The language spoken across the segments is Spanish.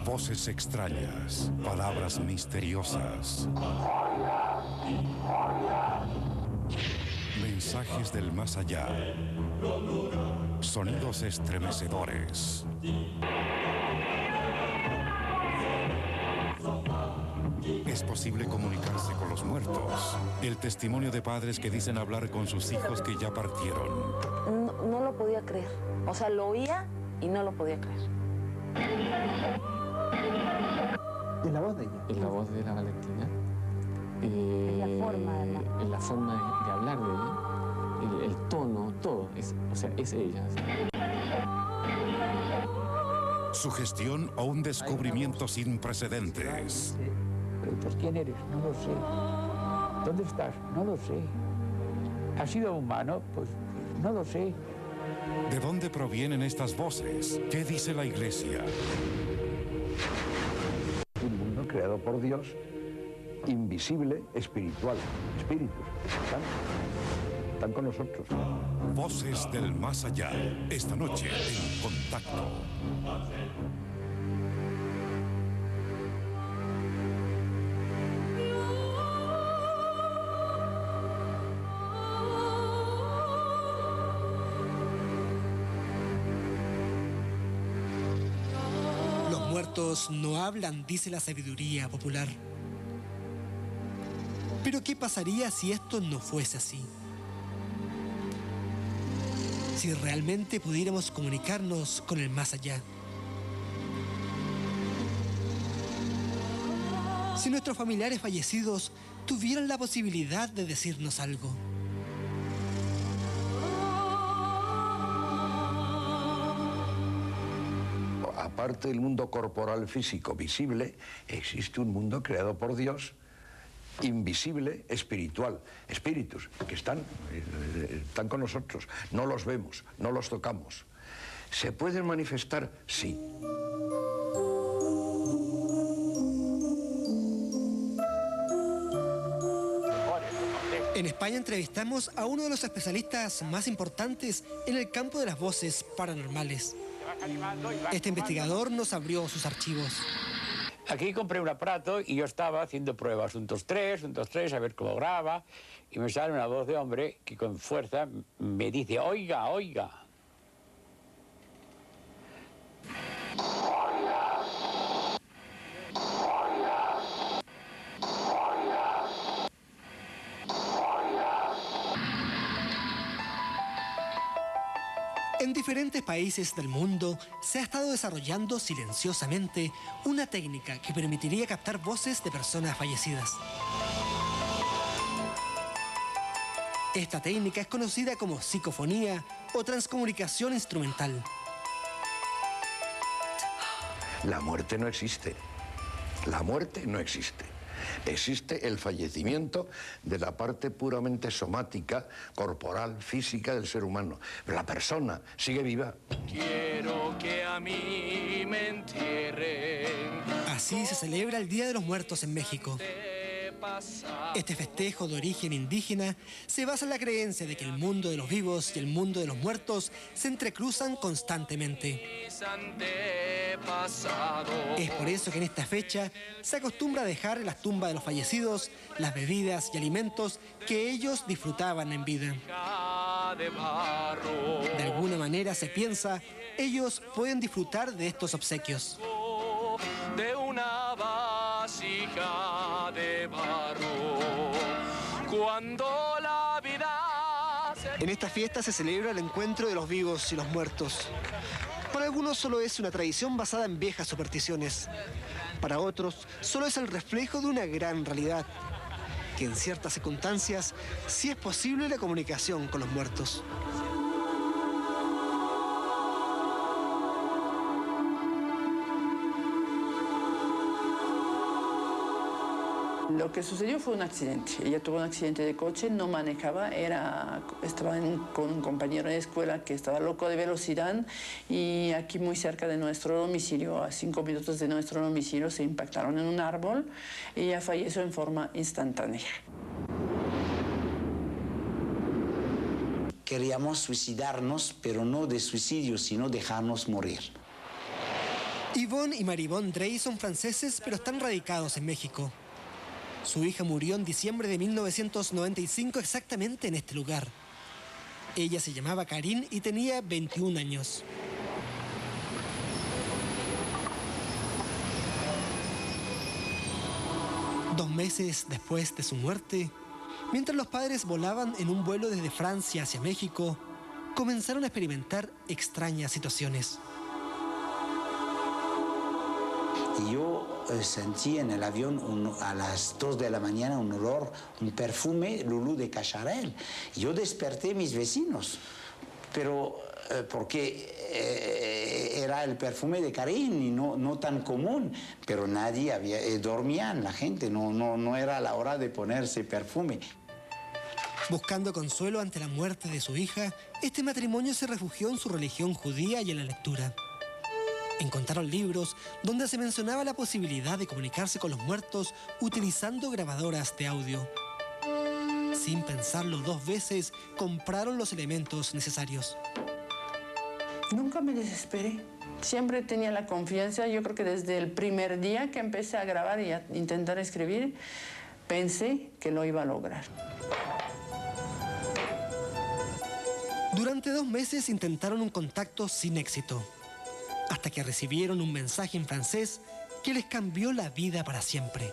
Voces extrañas, palabras misteriosas. Mensajes del más allá. Sonidos estremecedores. Es posible comunicarse con los muertos. El testimonio de padres que dicen hablar con sus hijos que ya partieron. No lo podía creer. O sea, lo oía y no lo podía creer. ¿En la voz de ella? En la voz de la Valentina. En la forma, además. En la forma de hablar de ella. El tono, todo. O sea, es ella. Sugestión o un descubrimiento sin precedentes. ¿Pues quién eres? No lo sé. ¿Dónde estás? No lo sé. ¿Has sido humano? Pues no lo sé. ¿De dónde provienen estas voces? ¿Qué dice la Iglesia? Un mundo creado por Dios, invisible, espiritual. Espíritus. Están con nosotros. Voces del más allá. Esta noche en Contacto. Los muertos no hablan, dice la sabiduría popular. Pero ¿qué pasaría si esto no fuese así? Si realmente pudiéramos comunicarnos con el más allá. Si nuestros familiares fallecidos tuvieran la posibilidad de decirnos algo. Aparte del mundo corporal físico visible, existe un mundo creado por Dios, invisible, espiritual. Espíritus que están con nosotros. No los vemos, no los tocamos. ¿Se pueden manifestar? Sí. En España entrevistamos a uno de los especialistas más importantes en el campo de las voces paranormales. Este investigador nos abrió sus archivos. Aquí compré un aparato y yo estaba haciendo pruebas, 1, 2, 3, a ver cómo graba, y me sale una voz de hombre que con fuerza me dice, oiga, oiga. En diferentes países del mundo se ha estado desarrollando silenciosamente una técnica que permitiría captar voces de personas fallecidas. Esta técnica es conocida como psicofonía o transcomunicación instrumental. La muerte no existe. La muerte no existe. Existe el fallecimiento de la parte puramente somática, corporal, física del ser humano. Pero la persona sigue viva. Quiero que a mí me entierren. Así se celebra el Día de los Muertos en México. Este festejo de origen indígena se basa en la creencia de que el mundo de los vivos y el mundo de los muertos se entrecruzan constantemente. Es por eso que en esta fecha se acostumbra a dejar en las tumbas de los fallecidos las bebidas y alimentos que ellos disfrutaban en vida. De alguna manera se piensa, ellos pueden disfrutar de estos obsequios. De una vasija de barro, cuando la vida En esta fiesta se celebra el encuentro de los vivos y los muertos. Para algunos solo es una tradición basada en viejas supersticiones. Para otros solo es el reflejo de una gran realidad, que en ciertas circunstancias sí es posible la comunicación con los muertos. Lo que sucedió fue un accidente. Ella tuvo un accidente de coche, no manejaba, estaba con un compañero de escuela que estaba loco de velocidad y aquí muy cerca de nuestro domicilio, a 5 minutos de nuestro domicilio, se impactaron en un árbol y ella falleció en forma instantánea. Queríamos suicidarnos, pero no de suicidio, sino dejarnos morir. Yvonne y Maribón Drey son franceses, pero están radicados en México. Su hija murió en diciembre de 1995 exactamente en este lugar. Ella se llamaba Karine y tenía 21 años. Dos meses después de su muerte, mientras los padres volaban en un vuelo desde Francia hacia México, comenzaron a experimentar extrañas situaciones. Yo sentí en el avión a las 2 de la mañana un olor, un perfume Lulú de Cacharel. Yo desperté a mis vecinos, pero porque era el perfume de Karine y no tan común, pero nadie dormían, la gente, no era la hora de ponerse perfume. Buscando consuelo ante la muerte de su hija, este matrimonio se refugió en su religión judía y en la lectura. Encontraron libros donde se mencionaba la posibilidad de comunicarse con los muertos utilizando grabadoras de audio. Sin pensarlo dos veces, compraron los elementos necesarios. Nunca me desesperé. Siempre tenía la confianza. Yo creo que desde el primer día que empecé a grabar y a intentar escribir, pensé que lo iba a lograr. Durante 2 meses intentaron un contacto sin éxito, hasta que recibieron un mensaje en francés que les cambió la vida para siempre.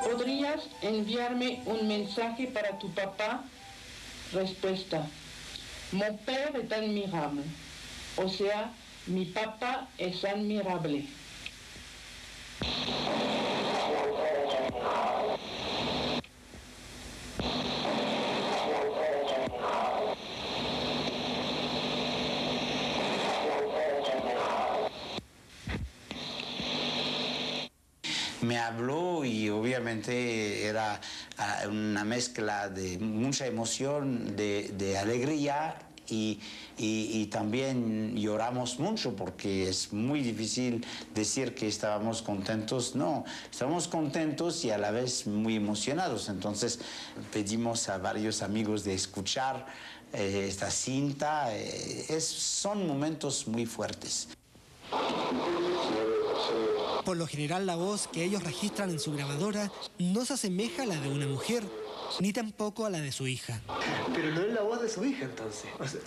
¿Podrías enviarme un mensaje para tu papá? Respuesta: Mon père est admirable. O sea, mi papá es admirable. Me habló y obviamente era una mezcla de mucha emoción, de alegría y también lloramos mucho porque es muy difícil decir que estábamos contentos. No, estábamos contentos y a la vez muy emocionados. Entonces pedimos a varios amigos de escuchar esta cinta. Son momentos muy fuertes. Por lo general, la voz que ellos registran en su grabadora no se asemeja a la de una mujer, ni tampoco a la de su hija. Pero no es la voz de su hija, entonces. O sea,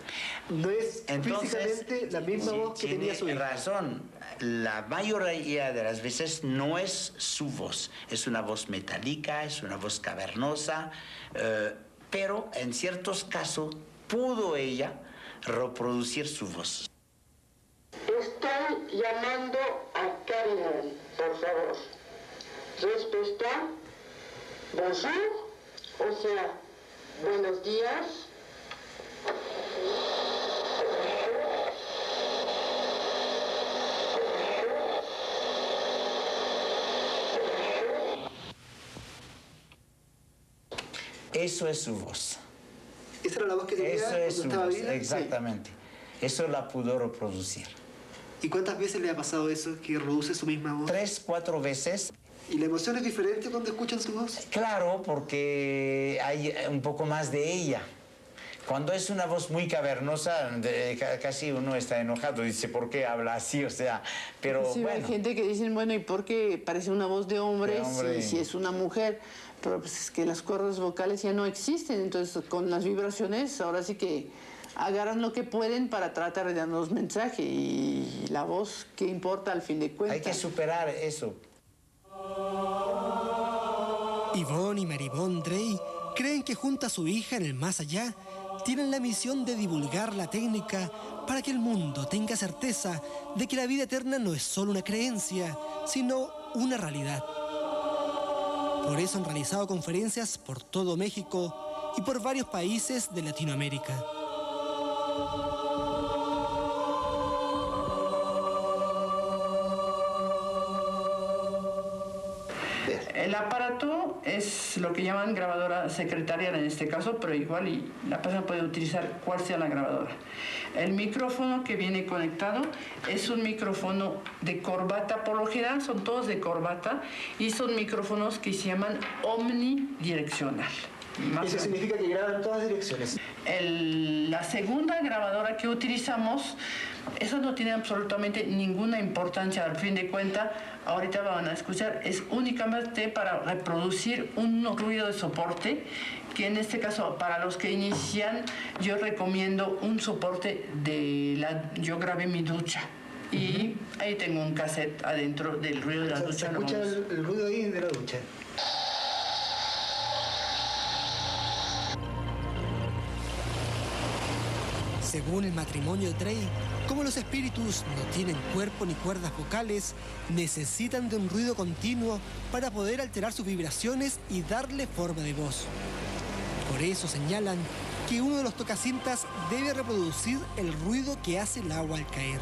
no es físicamente la misma voz que tenía su hija. Tiene razón. La mayoría de las veces no es su voz. Es una voz metálica, es una voz cavernosa, pero en ciertos casos pudo ella reproducir su voz. Estoy llamando a Karine, por favor. Respuesta: bonjour, o sea, buenos días. Eso es su voz. ¿Esa era la voz que tenía Eso es cuando estaba viva? exactamente. Sí. Eso la pudo reproducir. ¿Y cuántas veces le ha pasado eso, que reproduce su misma voz? 3, 4 veces. ¿Y la emoción es diferente cuando escuchan su voz? Claro, porque hay un poco más de ella. Cuando es una voz muy cavernosa, casi uno está enojado, dice, ¿por qué habla así? O sea, pero sí, bueno. Hay gente que dice, bueno, ¿y por qué parece una voz de hombre, si es una mujer? Pero pues es que las cuerdas vocales ya no existen, entonces con las vibraciones ahora sí que agarran lo que pueden para tratar de darnos mensaje y la voz, ¿qué importa al fin de cuentas? Hay que superar eso. Yvonne y Maribón Drey creen que junto a su hija en el más allá tienen la misión de divulgar la técnica para que el mundo tenga certeza de que la vida eterna no es solo una creencia, sino una realidad. Por eso han realizado conferencias por todo México y por varios países de Latinoamérica. El aparato es lo que llaman grabadora secretaria en este caso, pero igual y la persona puede utilizar cual sea la grabadora. El micrófono que viene conectado es un micrófono de corbata, por lo general son todos de corbata y son micrófonos que se llaman omnidireccional. Eso significa que graba en todas direcciones. La segunda grabadora que utilizamos, eso no tiene absolutamente ninguna importancia. Al fin de cuentas, ahorita van a escuchar, es únicamente para reproducir un ruido de soporte, que en este caso, para los que inician, yo recomiendo un soporte yo grabé mi ducha. Y ahí tengo un cassette adentro del ruido de la ducha. Se escucha el ruido ahí de la ducha. Según el matrimonio de Trey, como los espíritus no tienen cuerpo ni cuerdas vocales, necesitan de un ruido continuo para poder alterar sus vibraciones y darle forma de voz. Por eso señalan que uno de los tocacintas debe reproducir el ruido que hace el agua al caer.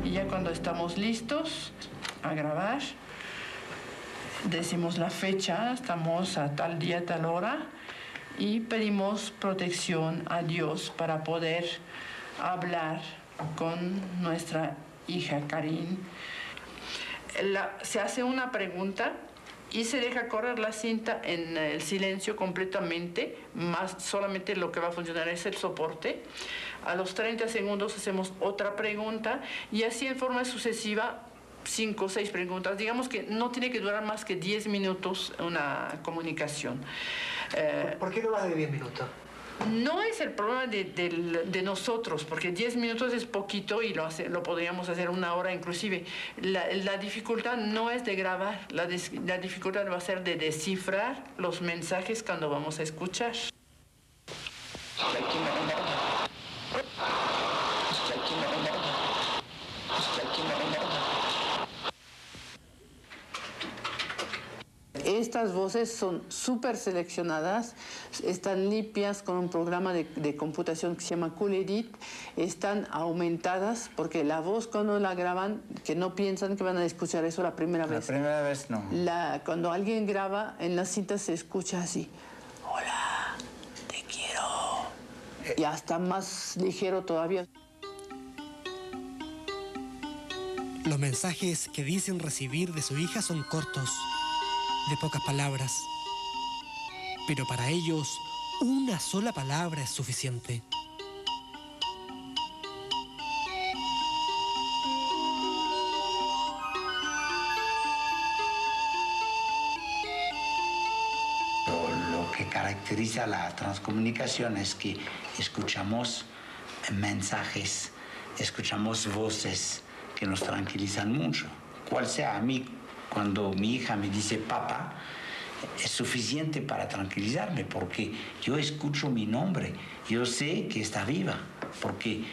Y ya cuando estamos listos a grabar, decimos la fecha, estamos a tal día, tal hora, y pedimos protección a Dios para poder hablar con nuestra hija Karin. Se hace una pregunta y se deja correr la cinta en el silencio completamente, más solamente lo que va a funcionar es el soporte. A los 30 segundos hacemos otra pregunta y así en forma sucesiva 5 o 6 preguntas. Digamos que no tiene que durar más que 10 minutos una comunicación. ¿Por qué no más de 10 minutos? No es el problema de nosotros, porque 10 minutos es poquito y lo podríamos hacer 1 hora inclusive. La dificultad no es de grabar, la dificultad va a ser de descifrar los mensajes cuando vamos a escuchar. Estas voces son súper seleccionadas, están limpias con un programa de computación que se llama Cool Edit, están aumentadas porque la voz cuando la graban, que no piensan que van a escuchar eso la primera vez. La primera vez no. Cuando alguien graba, en la cinta se escucha así, hola, te quiero, y hasta más ligero todavía. Los mensajes que dicen recibir de su hija son cortos, de pocas palabras. Pero para ellos, una sola palabra es suficiente. Lo que caracteriza la transcomunicación es que escuchamos mensajes, escuchamos voces que nos tranquilizan mucho. Cual sea, a mí, cuando mi hija me dice papá, es suficiente para tranquilizarme, porque yo escucho mi nombre, yo sé que está viva, porque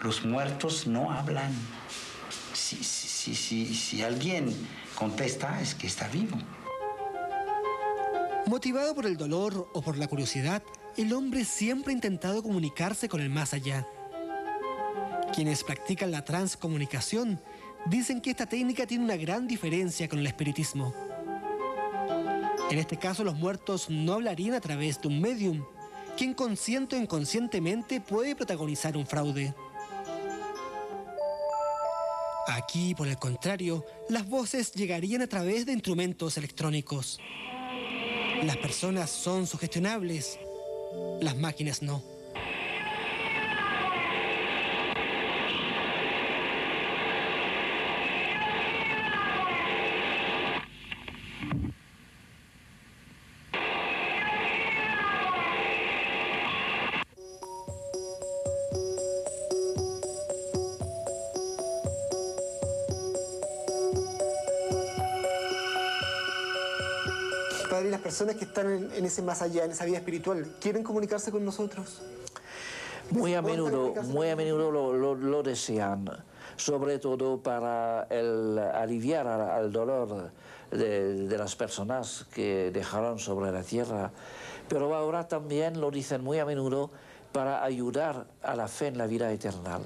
los muertos no hablan. Si alguien contesta, es que está vivo. Motivado por el dolor o por la curiosidad, el hombre siempre ha intentado comunicarse con el más allá. Quienes practican la transcomunicación dicen que esta técnica tiene una gran diferencia con el espiritismo. En este caso, los muertos no hablarían a través de un medium, quien consciente o inconscientemente puede protagonizar un fraude. Aquí, por el contrario, las voces llegarían a través de instrumentos electrónicos. Las personas son sugestionables, las máquinas no. Padre, ¿y las personas que están en ese más allá, en esa vida espiritual, quieren comunicarse con nosotros? Muy a menudo lo desean, sobre todo para aliviar al dolor de las personas que dejaron sobre la tierra. Pero ahora también lo dicen muy a menudo para ayudar a la fe en la vida eterna.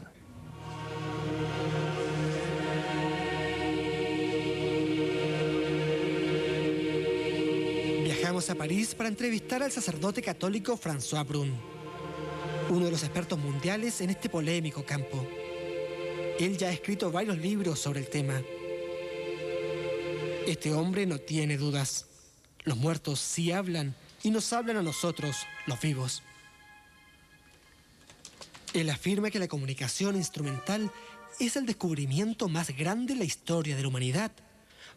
Viajamos a París para entrevistar al sacerdote católico François Brun, uno de los expertos mundiales en este polémico campo. Él ya ha escrito varios libros sobre el tema. Este hombre no tiene dudas. Los muertos sí hablan y nos hablan a nosotros, los vivos. Él afirma que la comunicación instrumental es el descubrimiento más grande en la historia de la humanidad,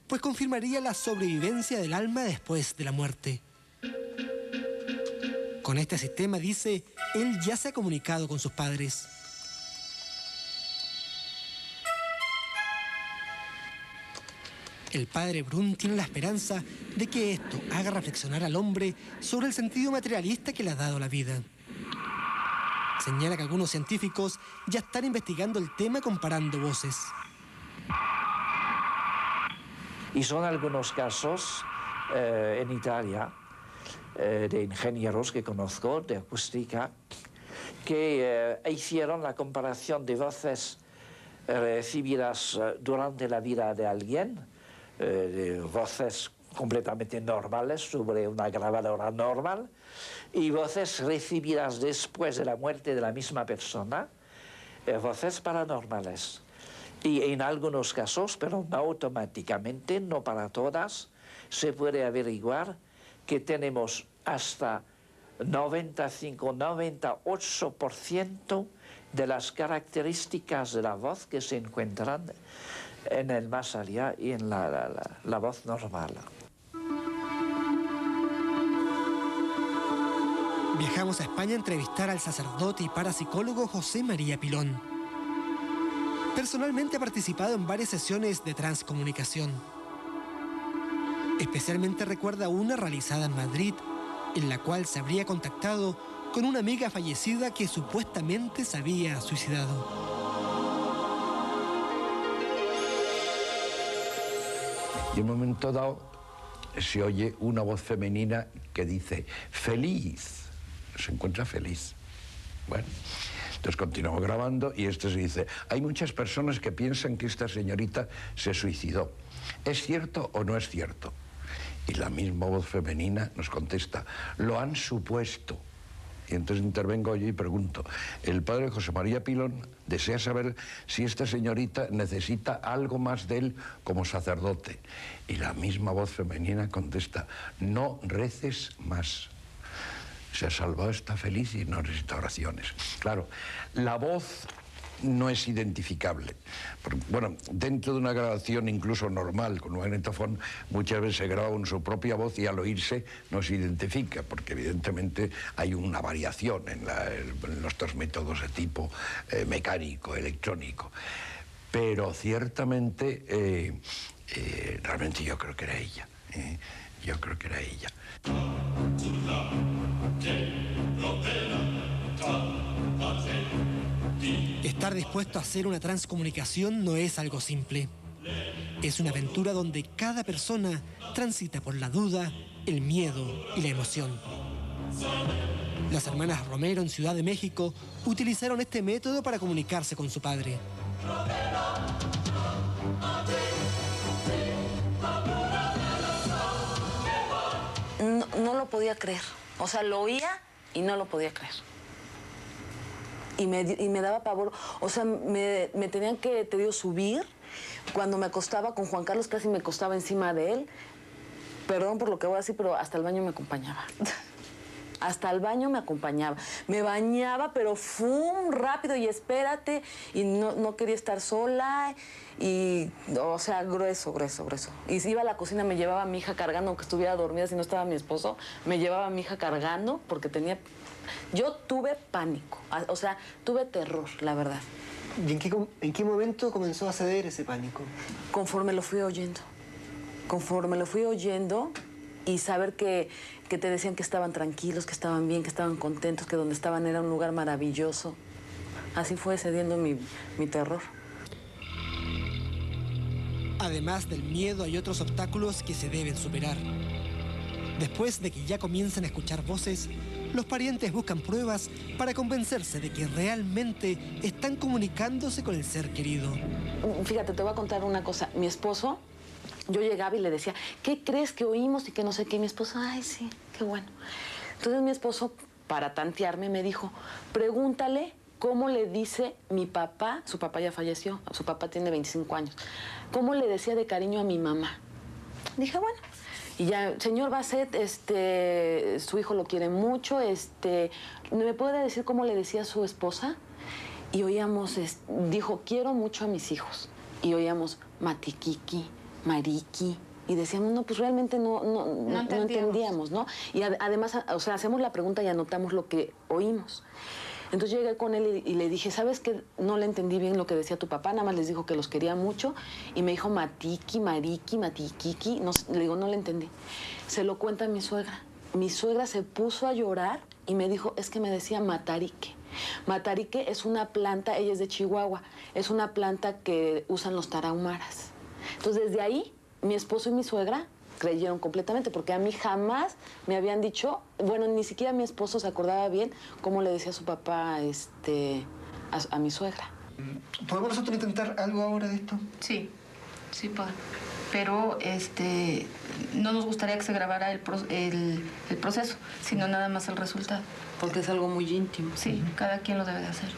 pues confirmaría la sobrevivencia del alma después de la muerte. Con este sistema, dice, él ya se ha comunicado con sus padres. El padre Brun tiene la esperanza de que esto haga reflexionar al hombre sobre el sentido materialista que le ha dado la vida. Señala que algunos científicos ya están investigando el tema comparando voces. Y son algunos casos en Italia de ingenieros que conozco, de acústica, que hicieron la comparación de voces recibidas durante la vida de alguien, de voces completamente normales sobre una grabadora normal, y voces recibidas después de la muerte de la misma persona, voces paranormales. Y en algunos casos, pero no automáticamente, no para todas, se puede averiguar que tenemos hasta 95-98% de las características de la voz que se encuentran en el más allá y en la voz normal. Viajamos a España a entrevistar al sacerdote y parapsicólogo José María Pilón. Personalmente ha participado en varias sesiones de transcomunicación. Especialmente recuerda una realizada en Madrid, en la cual se habría contactado con una amiga fallecida que supuestamente se había suicidado. Y en un momento dado se oye una voz femenina que dice feliz, se encuentra feliz. Bueno, entonces continuamos grabando y se dice, hay muchas personas que piensan que esta señorita se suicidó. ¿Es cierto o no es cierto? Y la misma voz femenina nos contesta, lo han supuesto. Y entonces intervengo yo y pregunto, el padre José María Pilón desea saber si esta señorita necesita algo más de él como sacerdote. Y la misma voz femenina contesta, no reces más. Se ha salvado, está feliz y no necesita oraciones. Claro, la voz no es identificable. Bueno, dentro de una grabación incluso normal, con un magnetofón, muchas veces se graba con su propia voz y al oírse no se identifica, porque evidentemente hay una variación en nuestros métodos de tipo mecánico, electrónico. Pero ciertamente, realmente yo creo que era ella. Yo creo que era ella. Estar dispuesto a hacer una transcomunicación no es algo simple. Es una aventura donde cada persona transita por la duda, el miedo y la emoción. Las hermanas Romero en Ciudad de México utilizaron este método para comunicarse con su padre. No lo podía creer. O sea, lo oía y no lo podía creer. Y me daba pavor. O sea, me tenían que, subir. Cuando me acostaba con Juan Carlos, casi me acostaba encima de él. Perdón por lo que voy a decir, pero hasta el baño me acompañaba. Hasta el baño me acompañaba. Me bañaba, pero ¡fum! Rápido y espérate. Y no quería estar sola. Y, o sea, grueso. Y si iba a la cocina, me llevaba a mi hija cargando, aunque estuviera dormida, si no estaba mi esposo, me llevaba a mi hija cargando porque tenía... Yo tuve pánico, o sea, tuve terror, la verdad. ¿Y en qué momento comenzó a ceder ese pánico? Conforme lo fui oyendo. Conforme lo fui oyendo y saber que te decían que estaban tranquilos, que estaban bien, que estaban contentos, que donde estaban era un lugar maravilloso. Así fue cediendo mi terror. Además del miedo, hay otros obstáculos que se deben superar. Después de que ya comiencen a escuchar voces, los parientes buscan pruebas para convencerse de que realmente están comunicándose con el ser querido. Fíjate, te voy a contar una cosa. Mi esposo, yo llegaba y le decía, ¿qué crees que oímos y que no sé qué? Mi esposo, ay, sí, qué bueno. Entonces mi esposo, para tantearme, me dijo, pregúntale cómo le dice mi papá, su papá ya falleció, su papá tiene 25 años, cómo le decía de cariño a mi mamá. dije, bueno. Y ya, señor Basset, su hijo lo quiere mucho, ¿me puede decir cómo le decía a su esposa? Y oíamos, dijo, quiero mucho a mis hijos. Y oíamos Matiquiqui, Mariqui. Y decíamos, no, pues realmente no entendíamos, ¿no? Y además, o sea, hacemos la pregunta y anotamos lo que oímos. Entonces llegué con él y le dije, ¿sabes qué? No le entendí bien lo que decía tu papá, nada más les dijo que los quería mucho. Y me dijo Matiqui, Mariqui, Matiquiqui. No, le digo, no le entendí. Se lo cuenta mi suegra. Mi suegra se puso a llorar y me dijo, es que me decía Matarique. Matarique es una planta, ella es de Chihuahua, es una planta que usan los tarahumaras. Entonces desde ahí, mi esposo y mi suegra creyeron completamente, porque a mí jamás me habían dicho, bueno, ni siquiera mi esposo se acordaba bien cómo le decía a su papá a mi suegra. ¿Podemos nosotros intentar algo ahora de esto? Sí, sí, padre. Pero no nos gustaría que se grabara el proceso, sino nada más el resultado. Porque es algo muy íntimo. Sí, cada quien lo debe de hacer.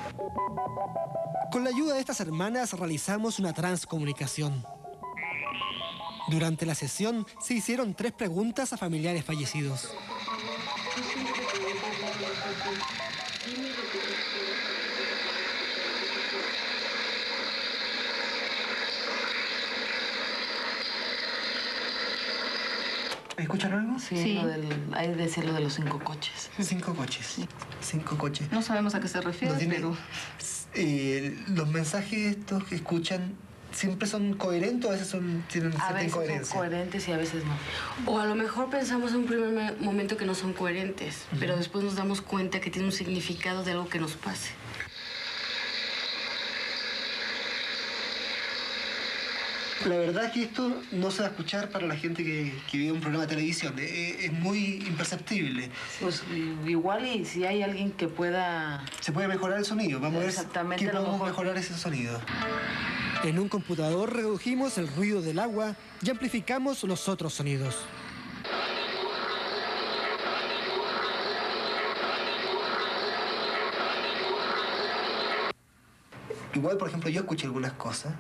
Con la ayuda de estas hermanas realizamos una transcomunicación. Durante la sesión se hicieron 3 preguntas a familiares fallecidos. ¿Escucharon algo? Sí. Ahí decía lo de los 5 coches. 5 coches. Sí. 5 coches. No sabemos a qué se refiere, pero... los mensajes estos que escuchan siempre son coherentes o a veces tienen cierta incoherencia. Son coherentes y a veces no. O a lo mejor pensamos en un primer momento que no son coherentes, pero después nos damos cuenta que tiene un significado de algo que nos pase. La verdad es que esto no se va a escuchar para la gente que ve un programa de televisión. Es muy imperceptible. Pues igual y si hay alguien que pueda... Se puede mejorar el sonido. Vamos a ver qué podemos mejorar ese sonido. En un computador redujimos el ruido del agua y amplificamos los otros sonidos. Igual, por ejemplo, yo escuché algunas cosas.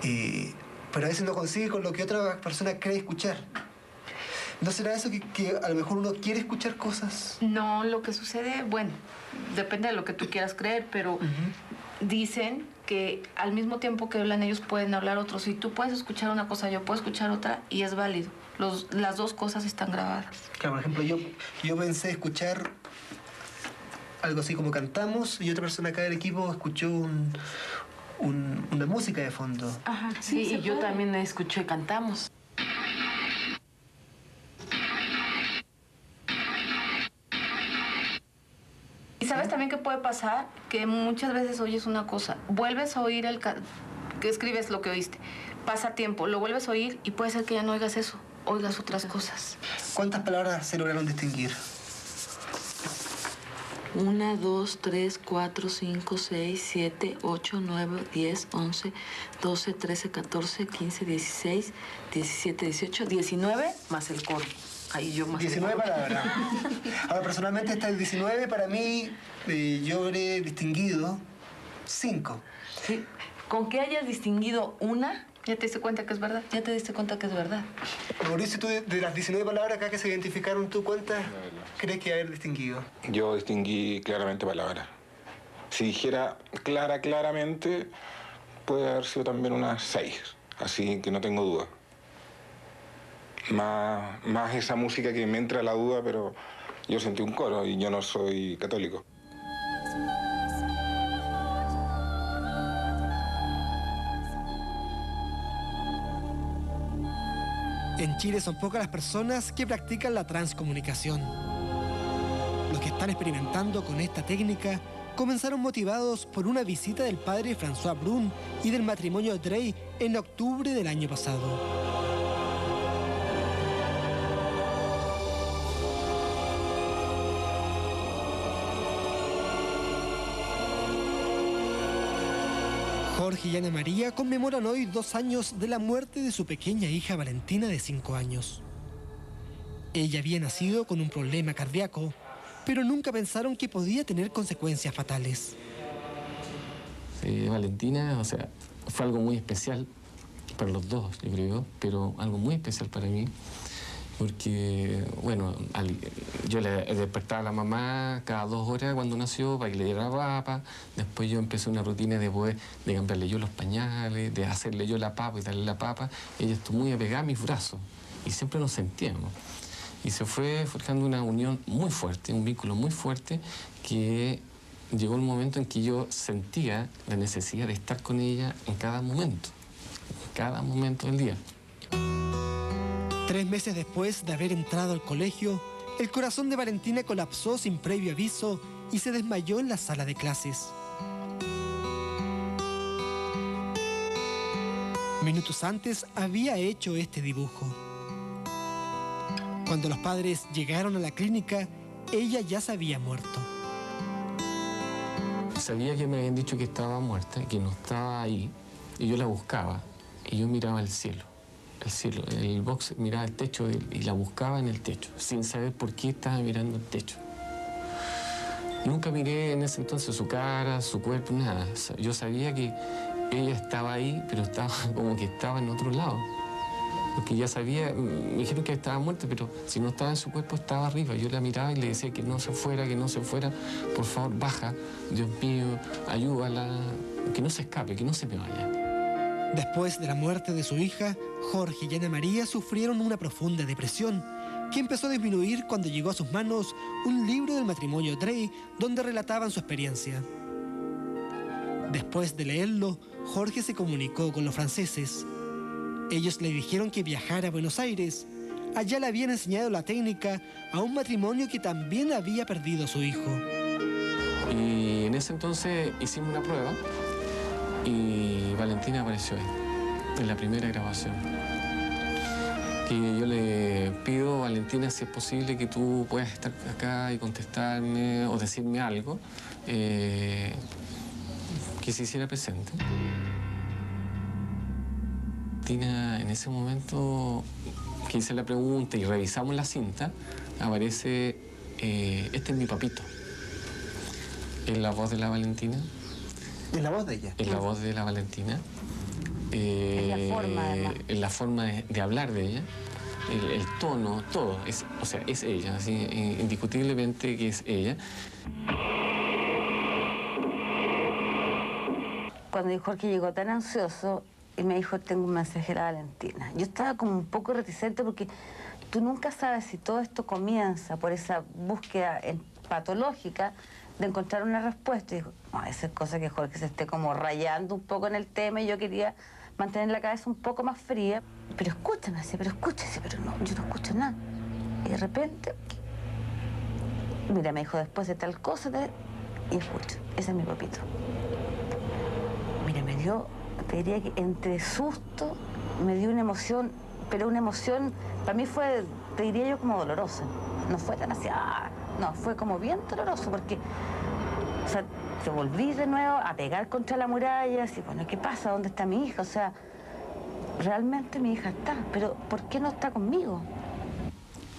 Pero a veces no consigue con lo que otra persona cree escuchar. ¿No será eso que a lo mejor uno quiere escuchar cosas? No, lo que sucede, bueno, depende de lo que tú quieras creer, pero dicen que al mismo tiempo que hablan ellos pueden hablar otros. Si tú puedes escuchar una cosa, yo puedo escuchar otra y es válido. Las dos cosas están grabadas. Claro, por ejemplo, yo pensé escuchar algo así como cantamos y otra persona acá del equipo escuchó una música de fondo. Ajá, sí, y yo también escuché cantamos. Y sabes también qué puede pasar, que muchas veces oyes una cosa, vuelves a oír que escribes lo que oíste, pasa tiempo, lo vuelves a oír y puede ser que ya no oigas eso, oigas otras cosas. ¿Cuántas palabras se lograron distinguir? 1, 2, 3, 4, 5, 6, 7, 8, 9, 10, 11, 12, 13, 14, 15, 16, 17, 18, 19, más el coro. Ahí yo más 19 palabras. Ahora, personalmente, hasta el 19, para mí, yo habré distinguido 5. Sí. Con que hayas distinguido una, ya te diste cuenta que es verdad. Ya te diste cuenta que es verdad. Mauricio, tú de las 19 palabras acá que se identificaron, ¿tú cuántas crees que haber distinguido? Yo distinguí claramente palabras. Si dijera claramente, puede haber sido también unas 6. Así que no tengo duda. Más esa música que me entra la duda, pero yo sentí un coro y yo no soy católico. En Chile son pocas las personas que practican la transcomunicación. Los que están experimentando con esta técnica comenzaron motivados por una visita del padre François Brun y del matrimonio Drey en octubre del año pasado. Jorge y Ana María conmemoran hoy 2 años de la muerte de su pequeña hija Valentina de 5 años. Ella había nacido con un problema cardíaco, pero nunca pensaron que podía tener consecuencias fatales. Valentina, o sea, fue algo muy especial para los dos, yo creo, pero algo muy especial para mí, porque, bueno, yo le despertaba a la mamá cada 2 horas cuando nació para que le diera papa. Después yo empecé una rutina de cambiarle yo los pañales, de hacerle yo la papa y darle la papa. Ella estuvo muy apegada a mis brazos y siempre nos sentíamos. Y se fue forjando una unión muy fuerte, un vínculo muy fuerte, que llegó el momento en que yo sentía la necesidad de estar con ella en cada momento del día. 3 meses después de haber entrado al colegio, el corazón de Valentina colapsó sin previo aviso y se desmayó en la sala de clases. Minutos antes había hecho este dibujo. Cuando los padres llegaron a la clínica, ella ya se había muerto. Sabía que me habían dicho que estaba muerta, que no estaba ahí, y yo la buscaba, y yo miraba el cielo. El box miraba el techo y la buscaba en el techo, sin saber por qué estaba mirando el techo. Nunca miré en ese entonces su cara, su cuerpo, nada. Yo sabía que ella estaba ahí, pero estaba como que estaba en otro lado. Porque ya sabía, me dijeron que estaba muerta, pero si no estaba en su cuerpo, estaba arriba. Yo la miraba y le decía que no se fuera, por favor, baja, Dios mío, ayúdala, que no se escape, que no se me vaya. Después de la muerte de su hija, Jorge y Ana María sufrieron una profunda depresión, que empezó a disminuir cuando llegó a sus manos un libro del matrimonio Drey, donde relataban su experiencia. Después de leerlo, Jorge se comunicó con los franceses. Ellos le dijeron que viajara a Buenos Aires. Allá le habían enseñado la técnica a un matrimonio que también había perdido a su hijo. Y en ese entonces hicimos una prueba y Valentina apareció ahí, en la primera grabación. Que yo le pido, Valentina, si es posible que tú puedas estar acá y contestarme o decirme algo que se hiciera presente. Valentina, en ese momento que hice la pregunta y revisamos la cinta, aparece, este es mi papito. Es la voz de la Valentina. ¿Es la voz de ella? Es la voz de la Valentina. Es la forma, además. Es la forma de hablar de ella. El tono, todo. O sea, es ella, así, indiscutiblemente que es ella. Cuando Jorge llegó tan ansioso y me dijo, tengo un mensaje de la Valentina. Yo estaba como un poco reticente porque tú nunca sabes si todo esto comienza por esa búsqueda patológica de encontrar una respuesta. Y dijo, no, esa es cosa que Jorge se esté como rayando un poco en el tema y yo quería mantener la cabeza un poco más fría. Pero escúchame, pero escúchese, pero no, yo no escucho nada. Y de repente, mira, me dijo, después de tal cosa, y escucho, ese es mi papito. Mira, me dio, te diría que entre susto, me dio una emoción, pero una emoción, para mí fue, te diría yo, como dolorosa. No fue tan así, no, fue como bien doloroso, porque, o sea, te volví de nuevo a pegar contra la muralla, así, bueno, ¿qué pasa? ¿Dónde está mi hija? O sea, realmente mi hija está, pero ¿por qué no está conmigo?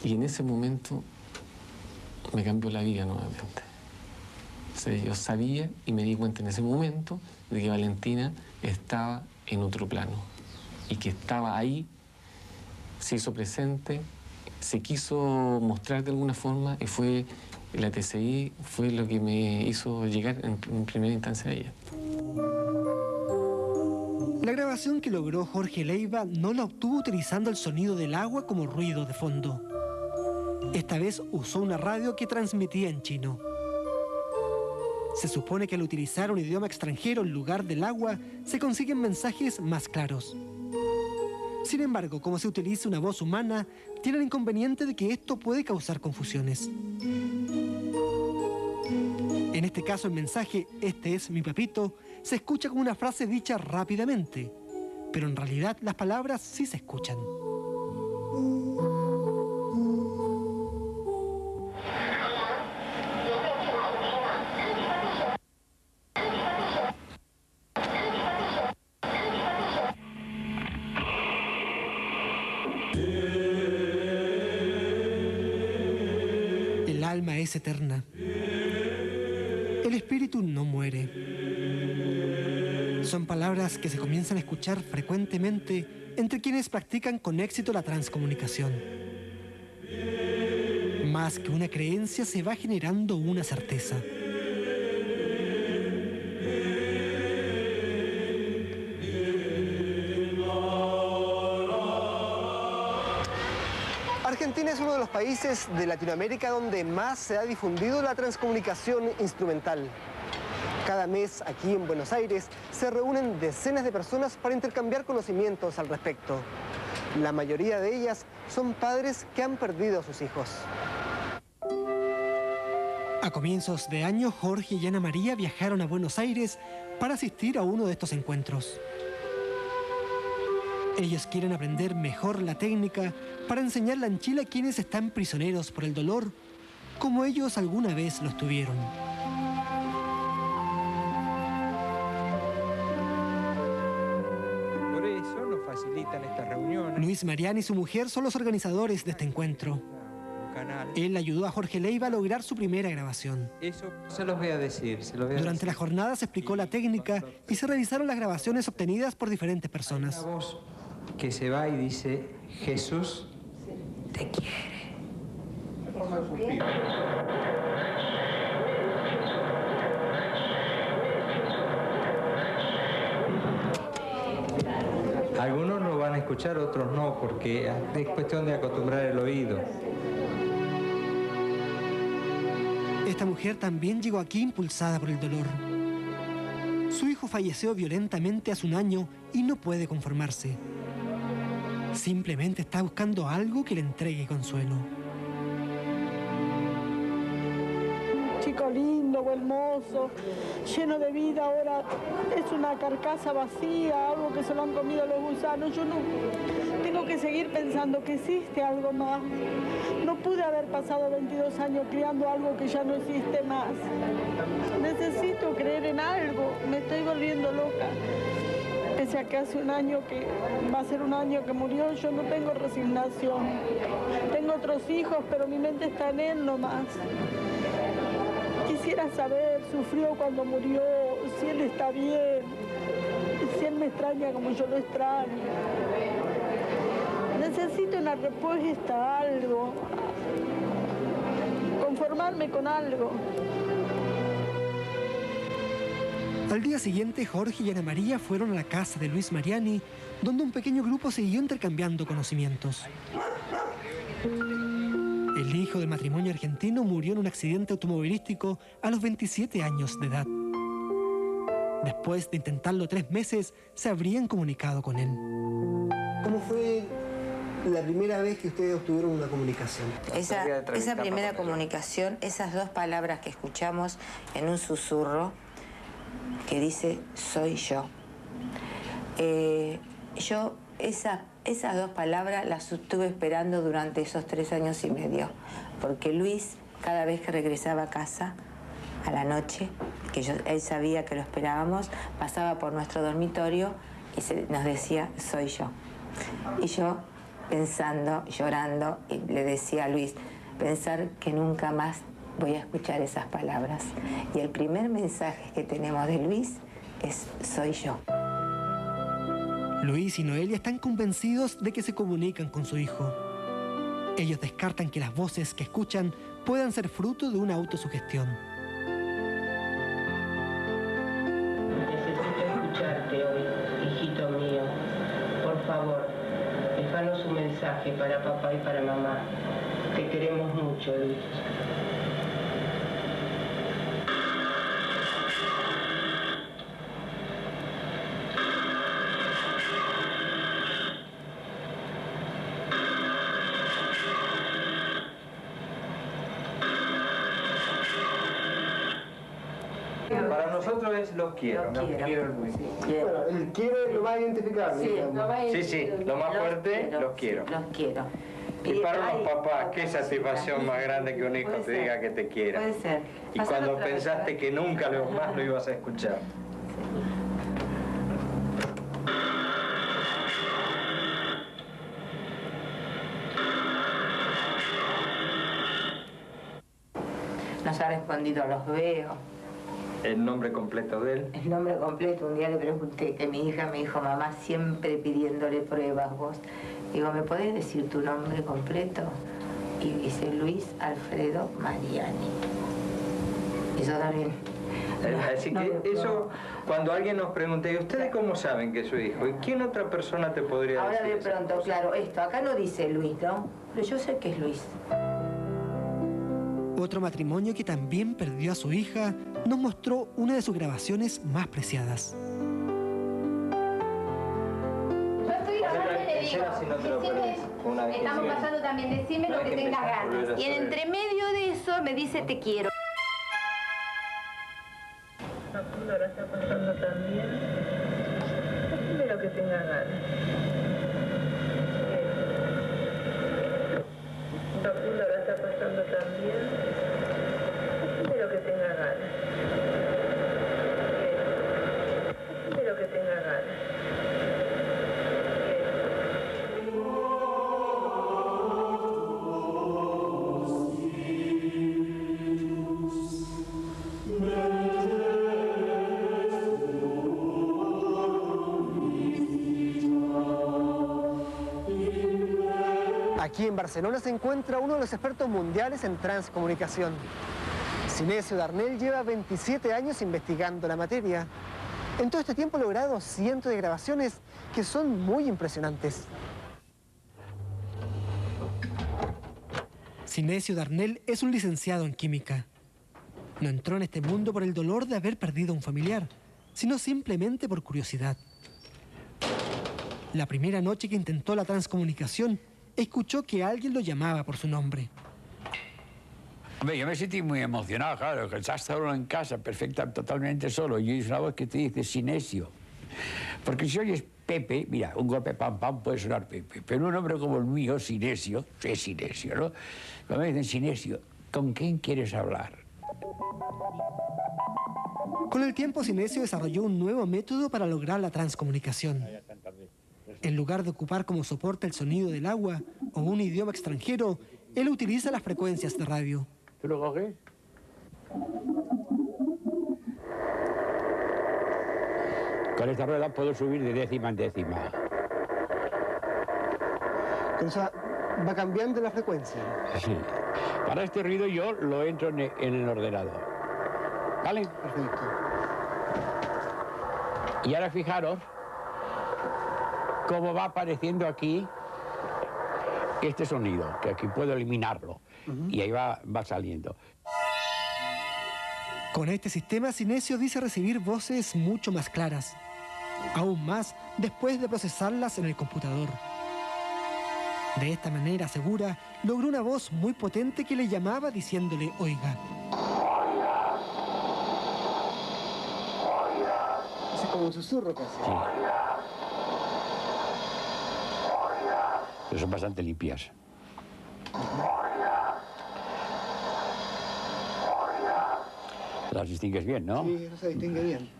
Y en ese momento me cambió la vida nuevamente. O sea, yo sabía y me di cuenta en ese momento de que Valentina estaba en otro plano y que estaba ahí, se hizo presente, se quiso mostrar de alguna forma y fue la TCI, fue lo que me hizo llegar en primera instancia a ella. La grabación que logró Jorge Leiva no la obtuvo utilizando el sonido del agua como ruido de fondo. Esta vez usó una radio que transmitía en chino. Se supone que al utilizar un idioma extranjero en lugar del agua, se consiguen mensajes más claros. Sin embargo, como se utiliza una voz humana, tiene el inconveniente de que esto puede causar confusiones. En este caso, el mensaje, este es mi papito, se escucha como una frase dicha rápidamente, pero en realidad las palabras sí se escuchan. El alma es eterna. El espíritu no muere. Son palabras que se comienzan a escuchar frecuentemente entre quienes practican con éxito la transcomunicación. Más que una creencia, se va generando una certeza. Argentina es uno de los países de Latinoamérica donde más se ha difundido la transcomunicación instrumental. Cada mes, aquí en Buenos Aires, se reúnen decenas de personas para intercambiar conocimientos al respecto. La mayoría de ellas son padres que han perdido a sus hijos. A comienzos de año, Jorge y Ana María viajaron a Buenos Aires para asistir a uno de estos encuentros. Ellos quieren aprender mejor la técnica para enseñarla en Chile a quienes están prisioneros por el dolor, como ellos alguna vez lo estuvieron. Por eso nos facilitan estas reuniones. Luis Mariani y su mujer son los organizadores de este encuentro. Él ayudó a Jorge Leiva a lograr su primera grabación. Eso se los voy a decir. Durante la jornada se explicó la técnica y se revisaron las grabaciones obtenidas por diferentes personas. Una voz que se va y dice: Jesús te quiere. Algunos lo van a escuchar, otros no, porque es cuestión de acostumbrar el oído. Esta mujer también llegó aquí impulsada por el dolor. Su hijo falleció violentamente hace un año y no puede conformarse. Simplemente está buscando algo que le entregue consuelo. Chico lindo, hermoso, lleno de vida, ahora es una carcasa vacía, algo que se lo han comido los gusanos. Yo no tengo que seguir pensando que existe algo más. No pude haber pasado 22 años criando algo que ya no existe más. Necesito creer en algo, me estoy volviendo loca. Pese a que hace un año que va a ser un año que murió, yo no tengo resignación. Tengo otros hijos, pero mi mente está en él nomás. Quisiera saber, sufrió cuando murió, si él está bien, si él me extraña como yo lo extraño. Necesito una respuesta, algo, conformarme con algo. Al día siguiente, Jorge y Ana María fueron a la casa de Luis Mariani, donde un pequeño grupo siguió intercambiando conocimientos. El hijo del matrimonio argentino murió en un accidente automovilístico a los 27 años de edad. Después de intentarlo 3 meses, se habrían comunicado con él. ¿Cómo fue la primera vez que ustedes obtuvieron una comunicación? Esa primera comunicación, esas 2 palabras que escuchamos en un susurro que dice soy yo. Esas 2 palabras las estuve esperando durante esos 3 años y medio, porque Luis, cada vez que regresaba a casa a la noche, él sabía que lo esperábamos, pasaba por nuestro dormitorio y nos decía soy yo. Y yo, pensando, llorando, y le decía a Luis, pensar que nunca más voy a escuchar esas palabras. Y el primer mensaje que tenemos de Luis es soy yo. Luis y Noelia están convencidos de que se comunican con su hijo. Ellos descartan que las voces que escuchan puedan ser fruto de una autosugestión. Necesito escucharte hoy, hijito mío. Por favor, déjanos un mensaje para papá y para mamá. Te queremos mucho, Luis. Para nosotros es los quiero. Los quiero muy bien. Bueno, el quiere lo va a identificar. Sí, lo más fuerte, los quiero. Los quiero. Y para los papás, qué satisfacción más grande que un hijo te diga que te quiera. Puede ser. Y cuando pensaste que nunca más lo ibas a escuchar. Nos ha respondido, los veo. ¿El nombre completo de él? El nombre completo, un día le pregunté, que mi hija me dijo, mamá, siempre pidiéndole pruebas vos. Digo, ¿me podés decir tu nombre completo? Y dice Luis Alfredo Mariani. Eso también. Así que eso, cuando alguien nos pregunte, ¿y ustedes cómo saben que es su hijo? ¿Y quién otra persona te podría decir? Ahora de pronto, claro, esto, acá no dice Luis, ¿no? Pero yo sé que es Luis. Otro matrimonio que también perdió a su hija nos mostró una de sus grabaciones más preciadas. Yo estoy grabando y le digo, Si no te lo perdés, una vez que estamos sigas. pasando también, decime Una lo vez que que tengas empezás a volver ganas. a Y en saber. entre medio de eso me dice te quiero. Facundo la está pasando tan bien. Decime lo que tenga ganas. Facundo la está pasando tan bien. Decime lo que tenga ganas. Decime lo que tenga ganas. Aquí en Barcelona se encuentra uno de los expertos mundiales en transcomunicación. Sinesio Darnell lleva 27 años investigando la materia. En todo este tiempo ha logrado cientos de grabaciones que son muy impresionantes. Sinesio Darnell es un licenciado en química. No entró en este mundo por el dolor de haber perdido a un familiar, sino simplemente por curiosidad. La primera noche que intentó la transcomunicación, escuchó que alguien lo llamaba por su nombre. Hombre, yo me sentí muy emocionado, claro, que estás solo en casa, perfecta, totalmente solo, y oyes una voz que te dice Sinesio. Porque si oyes Pepe, mira, un golpe pam pam puede sonar Pepe, pero un hombre como el mío, Sinesio, es Sinesio, ¿no? Cuando me dicen Sinesio, ¿con quién quieres hablar? Con el tiempo, Sinesio desarrolló un nuevo método para lograr la transcomunicación. En lugar de ocupar como soporte el sonido del agua o un idioma extranjero, él utiliza las frecuencias de radio. ¿Tú lo coges? Con esta rueda puedo subir de décima en décima. Con eso va cambiando la frecuencia. Sí. Para este ruido yo lo entro en el ordenador. ¿Vale? Perfecto. Y ahora fijaros cómo va apareciendo aquí este sonido, que aquí puedo eliminarlo. Y ahí va saliendo. Con este sistema, Sinesio dice recibir voces mucho más claras. Aún más después de procesarlas en el computador. De esta manera, asegura, logró una voz muy potente que le llamaba diciéndole, oiga. Es como un susurro casi. Sí. Pero son bastante limpias. Las distingues bien, ¿no? Sí, eso se distingue bien.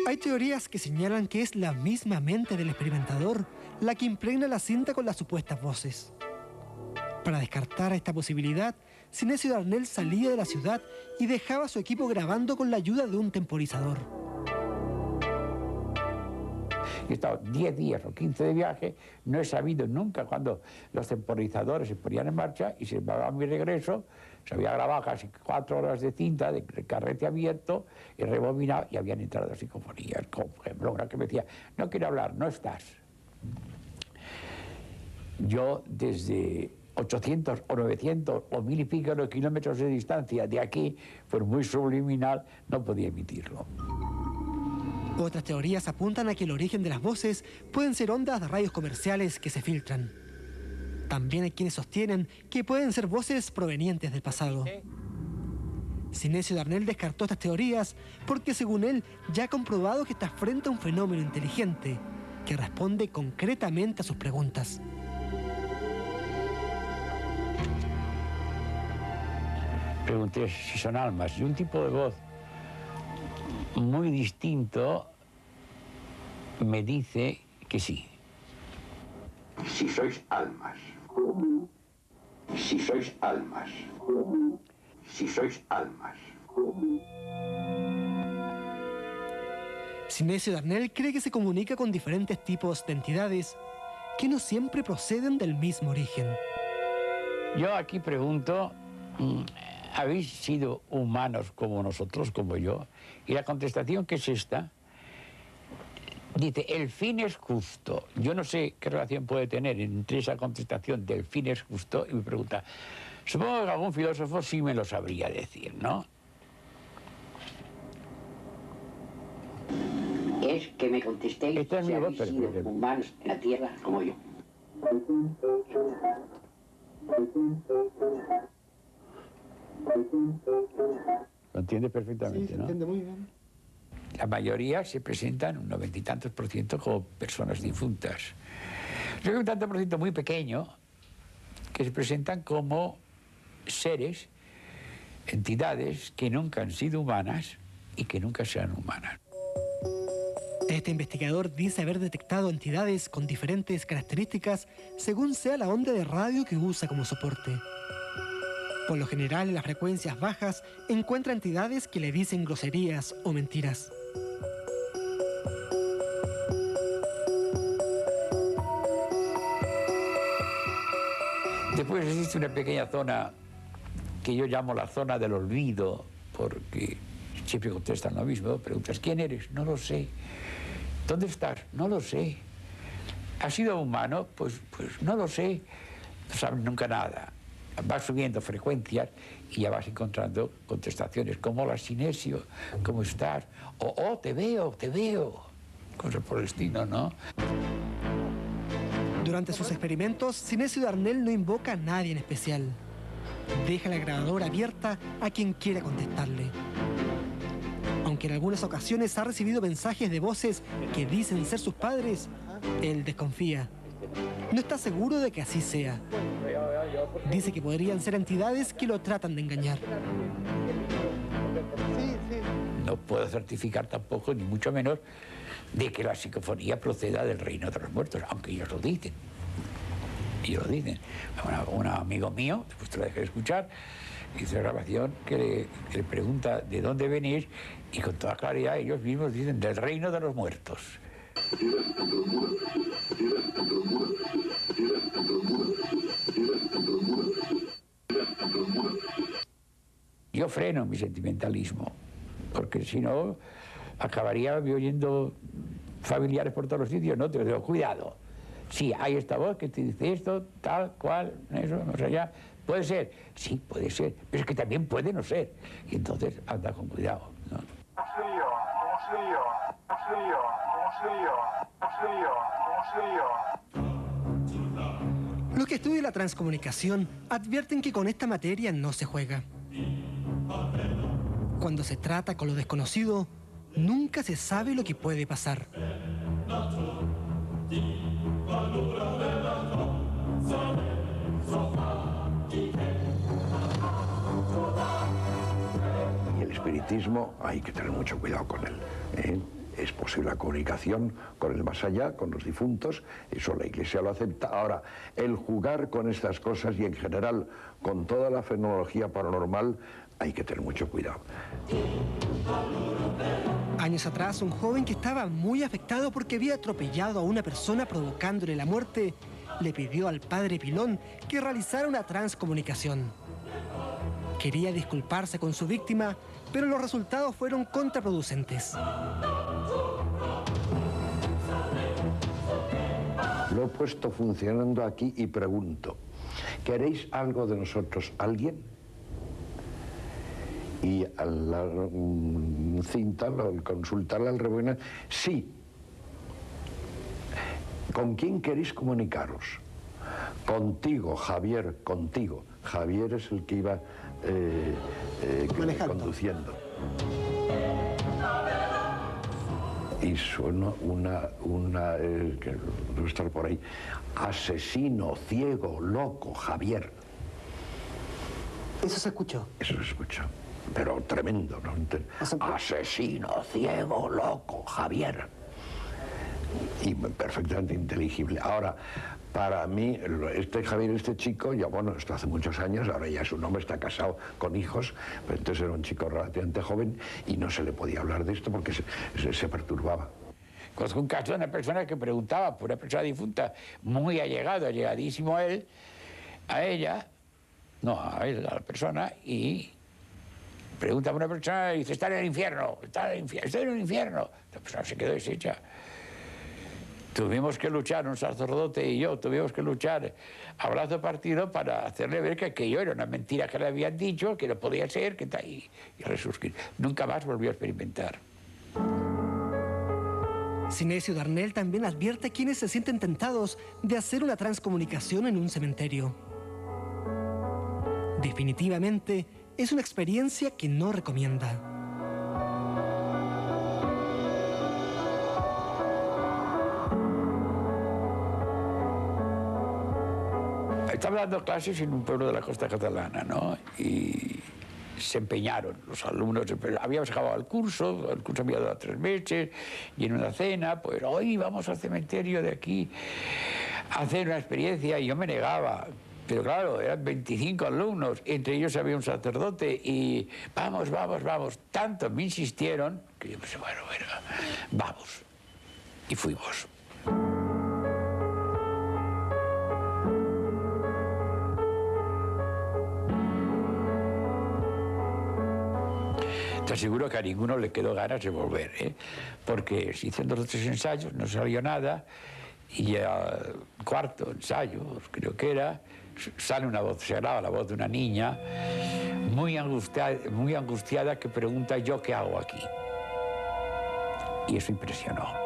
Hay teorías que señalan que es la misma mente del experimentador la que impregna la cinta con las supuestas voces. Para descartar esta posibilidad, Sinesio Darnell salía de la ciudad y dejaba su equipo grabando con la ayuda de un temporizador. He estado 10 días o 15 de viaje, no he sabido nunca cuando los temporizadores se ponían en marcha y se a mi regreso, se había grabado casi 4 horas de cinta de carrete abierto y rebobinado y habían entrado psicofonías, como por ejemplo una que me decía, no quiero hablar, no estás. Yo desde 800 o 900 o 1000 y pico de kilómetros de distancia de aquí, por muy subliminal, no podía emitirlo. Otras teorías apuntan a que el origen de las voces pueden ser ondas de radios comerciales que se filtran. También hay quienes sostienen que pueden ser voces provenientes del pasado. Sinesio Darnell descartó estas teorías porque, según él, ya ha comprobado que está frente a un fenómeno inteligente que responde concretamente a sus preguntas. Pregunté si son almas y un tipo de voz muy distinto me dice que sí. Si sois almas. Si sois almas. Si sois almas. Sinesio Darnell cree que se comunica con diferentes tipos de entidades que no siempre proceden del mismo origen. Yo aquí pregunto, ¿habéis sido humanos como nosotros, como yo? Y la contestación que es esta, dice, el fin es justo. Yo no sé qué relación puede tener entre esa contestación del fin es justo y mi pregunta. Supongo que algún filósofo sí me lo sabría decir, ¿no? Es que me contestéis si habéis sido humanos en la Tierra como yo. Lo entiendes perfectamente, Sí, se ¿no? entiende muy bien. La mayoría se presentan, un 90 y tantos %, como personas difuntas. Luego hay un tanto por ciento muy pequeño que se presentan como seres, entidades que nunca han sido humanas y que nunca serán humanas. Este investigador dice haber detectado entidades con diferentes características según sea la onda de radio que usa como soporte. Por lo general, en las frecuencias bajas, encuentra entidades que le dicen groserías o mentiras. Después existe una pequeña zona que yo llamo la zona del olvido, porque siempre contestan lo mismo. Preguntas, ¿quién eres? No lo sé. ¿Dónde estás? No lo sé. ¿Has sido humano? Pues no lo sé. No sabes nunca nada. Vas subiendo frecuencias y ya vas encontrando contestaciones como hola Sinesio, ¿cómo estás? O oh, te veo. Cosas por el estilo, ¿no? Durante sus experimentos, Sinesio Darnell no invoca a nadie en especial. Deja la grabadora abierta a quien quiera contestarle. Aunque en algunas ocasiones ha recibido mensajes de voces que dicen ser sus padres, él desconfía. No está seguro de que así sea. Dice que podrían ser entidades que lo tratan de engañar. No puedo certificar tampoco, ni mucho menos, de que la psicofonía proceda del reino de los muertos, aunque ellos lo dicen. Ellos lo dicen. Un amigo mío, después te lo dejé escuchar, hizo una grabación que le pregunta de dónde venís y con toda claridad ellos mismos dicen del reino de los muertos. Yo freno mi sentimentalismo, porque si no acabaría oyendo familiares por todos los sitios. No, te lo digo, cuidado. Sí, hay esta voz que te dice esto, tal, cual, eso, no sé ya. ¿Puede ser? Sí, puede ser, pero es que también puede no ser. Y entonces anda con cuidado, ¿no? Los que estudian la transcomunicación advierten que con esta materia no se juega. Cuando se trata con lo desconocido, nunca se sabe lo que puede pasar. Y el espiritismo hay que tener mucho cuidado con él, ¿eh? Es posible la comunicación con el más allá, con los difuntos, eso la Iglesia lo acepta. Ahora, el jugar con estas cosas y en general con toda la fenomenología paranormal, hay que tener mucho cuidado. Años atrás, un joven que estaba muy afectado porque había atropellado a una persona provocándole la muerte, le pidió al padre Pilón que realizara una transcomunicación. Quería disculparse con su víctima, pero los resultados fueron contraproducentes. Lo he puesto funcionando aquí y pregunto, ¿queréis algo de nosotros, alguien? Y al cintarlo, al consultarla al rebobinar, sí. ¿Con quién queréis comunicaros? Contigo, Javier, contigo. Javier es el que iba conduciendo. Y suena que debe estar por ahí, asesino, ciego, loco, Javier. ¿Eso se escuchó? Eso se escuchó, pero tremendo, ¿no? Asesino, ciego, loco, Javier. y perfectamente inteligible. Ahora, para mí, Javier, este chico, ya bueno, esto hace muchos años, ahora ya es un hombre, está casado con hijos, pero entonces era un chico relativamente joven y no se le podía hablar de esto porque se perturbaba. Conozco un caso de una persona que preguntaba por una persona difunta, muy allegado, allegadísimo a él, a ella, no, a él, a la persona, y pregunta a una persona y dice, está en el infierno, está en el infierno. La persona se quedó deshecha. Tuvimos que luchar, un sacerdote y yo, tuvimos que luchar a brazo partido para hacerle ver que aquello era una mentira que le habían dicho, que no podía ser, que está ahí, y resurgir. Nunca más volvió a experimentar. Sinesio Darnell también advierte a quienes se sienten tentados de hacer una transcomunicación en un cementerio. Definitivamente, es una experiencia que no recomienda. Estaba dando clases en un pueblo de la costa catalana, ¿no? Y se empeñaron los alumnos, habíamos acabado el curso había durado 3 meses, y en una cena, pues hoy vamos al cementerio de aquí a hacer una experiencia, y yo me negaba. Pero claro, eran 25 alumnos, entre ellos había un sacerdote, y vamos, vamos, vamos. Tanto me insistieron que yo pensé, bueno, vamos. Y fuimos. Te aseguro que a ninguno le quedó ganas de volver, ¿eh? Porque se hicieron 2 o 3 ensayos, no salió nada, y al 4.º ensayo, creo que era, sale una voz, se graba la voz de una niña muy angustiada que pregunta, ¿yo qué hago aquí? Y eso impresionó.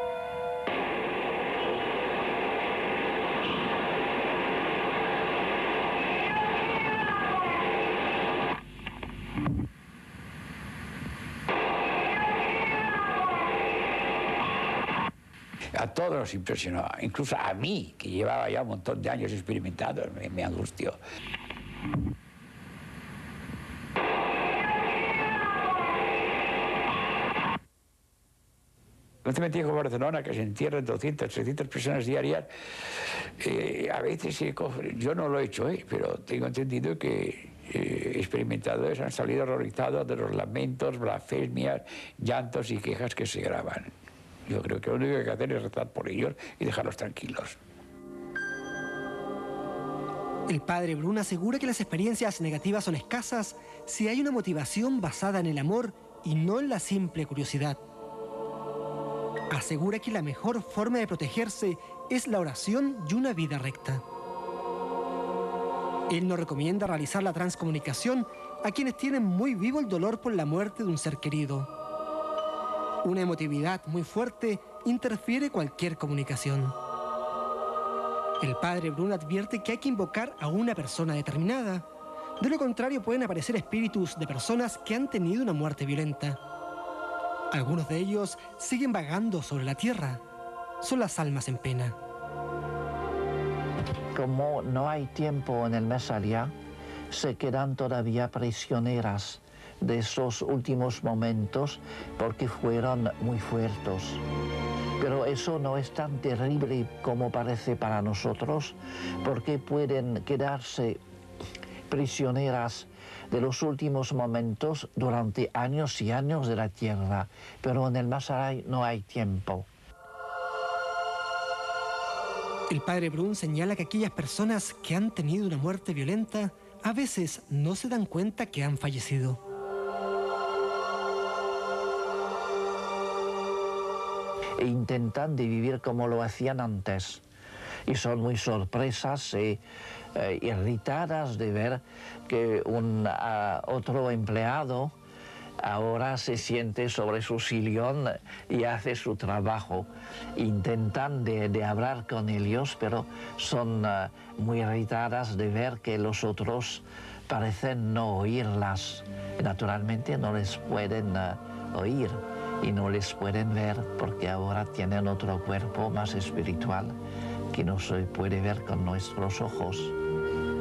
A todos nos impresionó, incluso a mí, que llevaba ya un montón de años experimentando, me angustió. Un cementerio como Barcelona, que se entierran 200, 300 personas diarias, a veces yo no lo he hecho, pero tengo entendido que experimentadores han salido horrorizados de los lamentos, blasfemias, llantos y quejas que se graban. Yo creo que lo único que hay que hacer es rezar por ellos y dejarlos tranquilos. El padre Brun asegura que las experiencias negativas son escasas si hay una motivación basada en el amor y no en la simple curiosidad. Asegura que la mejor forma de protegerse es la oración y una vida recta. Él no recomienda realizar la transcomunicación a quienes tienen muy vivo el dolor por la muerte de un ser querido. Una emotividad muy fuerte interfiere cualquier comunicación. El padre Brun advierte que hay que invocar a una persona determinada. De lo contrario, pueden aparecer espíritus de personas que han tenido una muerte violenta. Algunos de ellos siguen vagando sobre la tierra. Son las almas en pena. Como no hay tiempo en el más allá, se quedan todavía prisioneras de esos últimos momentos porque fueron muy fuertes. Pero eso no es tan terrible como parece para nosotros, porque pueden quedarse prisioneras de los últimos momentos durante años y años de la tierra, pero en el más allá no hay tiempo. El padre Brun señala que aquellas personas que han tenido una muerte violenta a veces no se dan cuenta que han fallecido. E intentan de vivir como lo hacían antes. Y son muy sorpresas e irritadas de ver que otro empleado ahora se siente sobre su sillón y hace su trabajo. Intentan de hablar con ellos, pero son muy irritadas de ver que los otros parecen no oírlas. Naturalmente no les pueden oír y no les pueden ver porque ahora tienen otro cuerpo más espiritual que no se puede ver con nuestros ojos.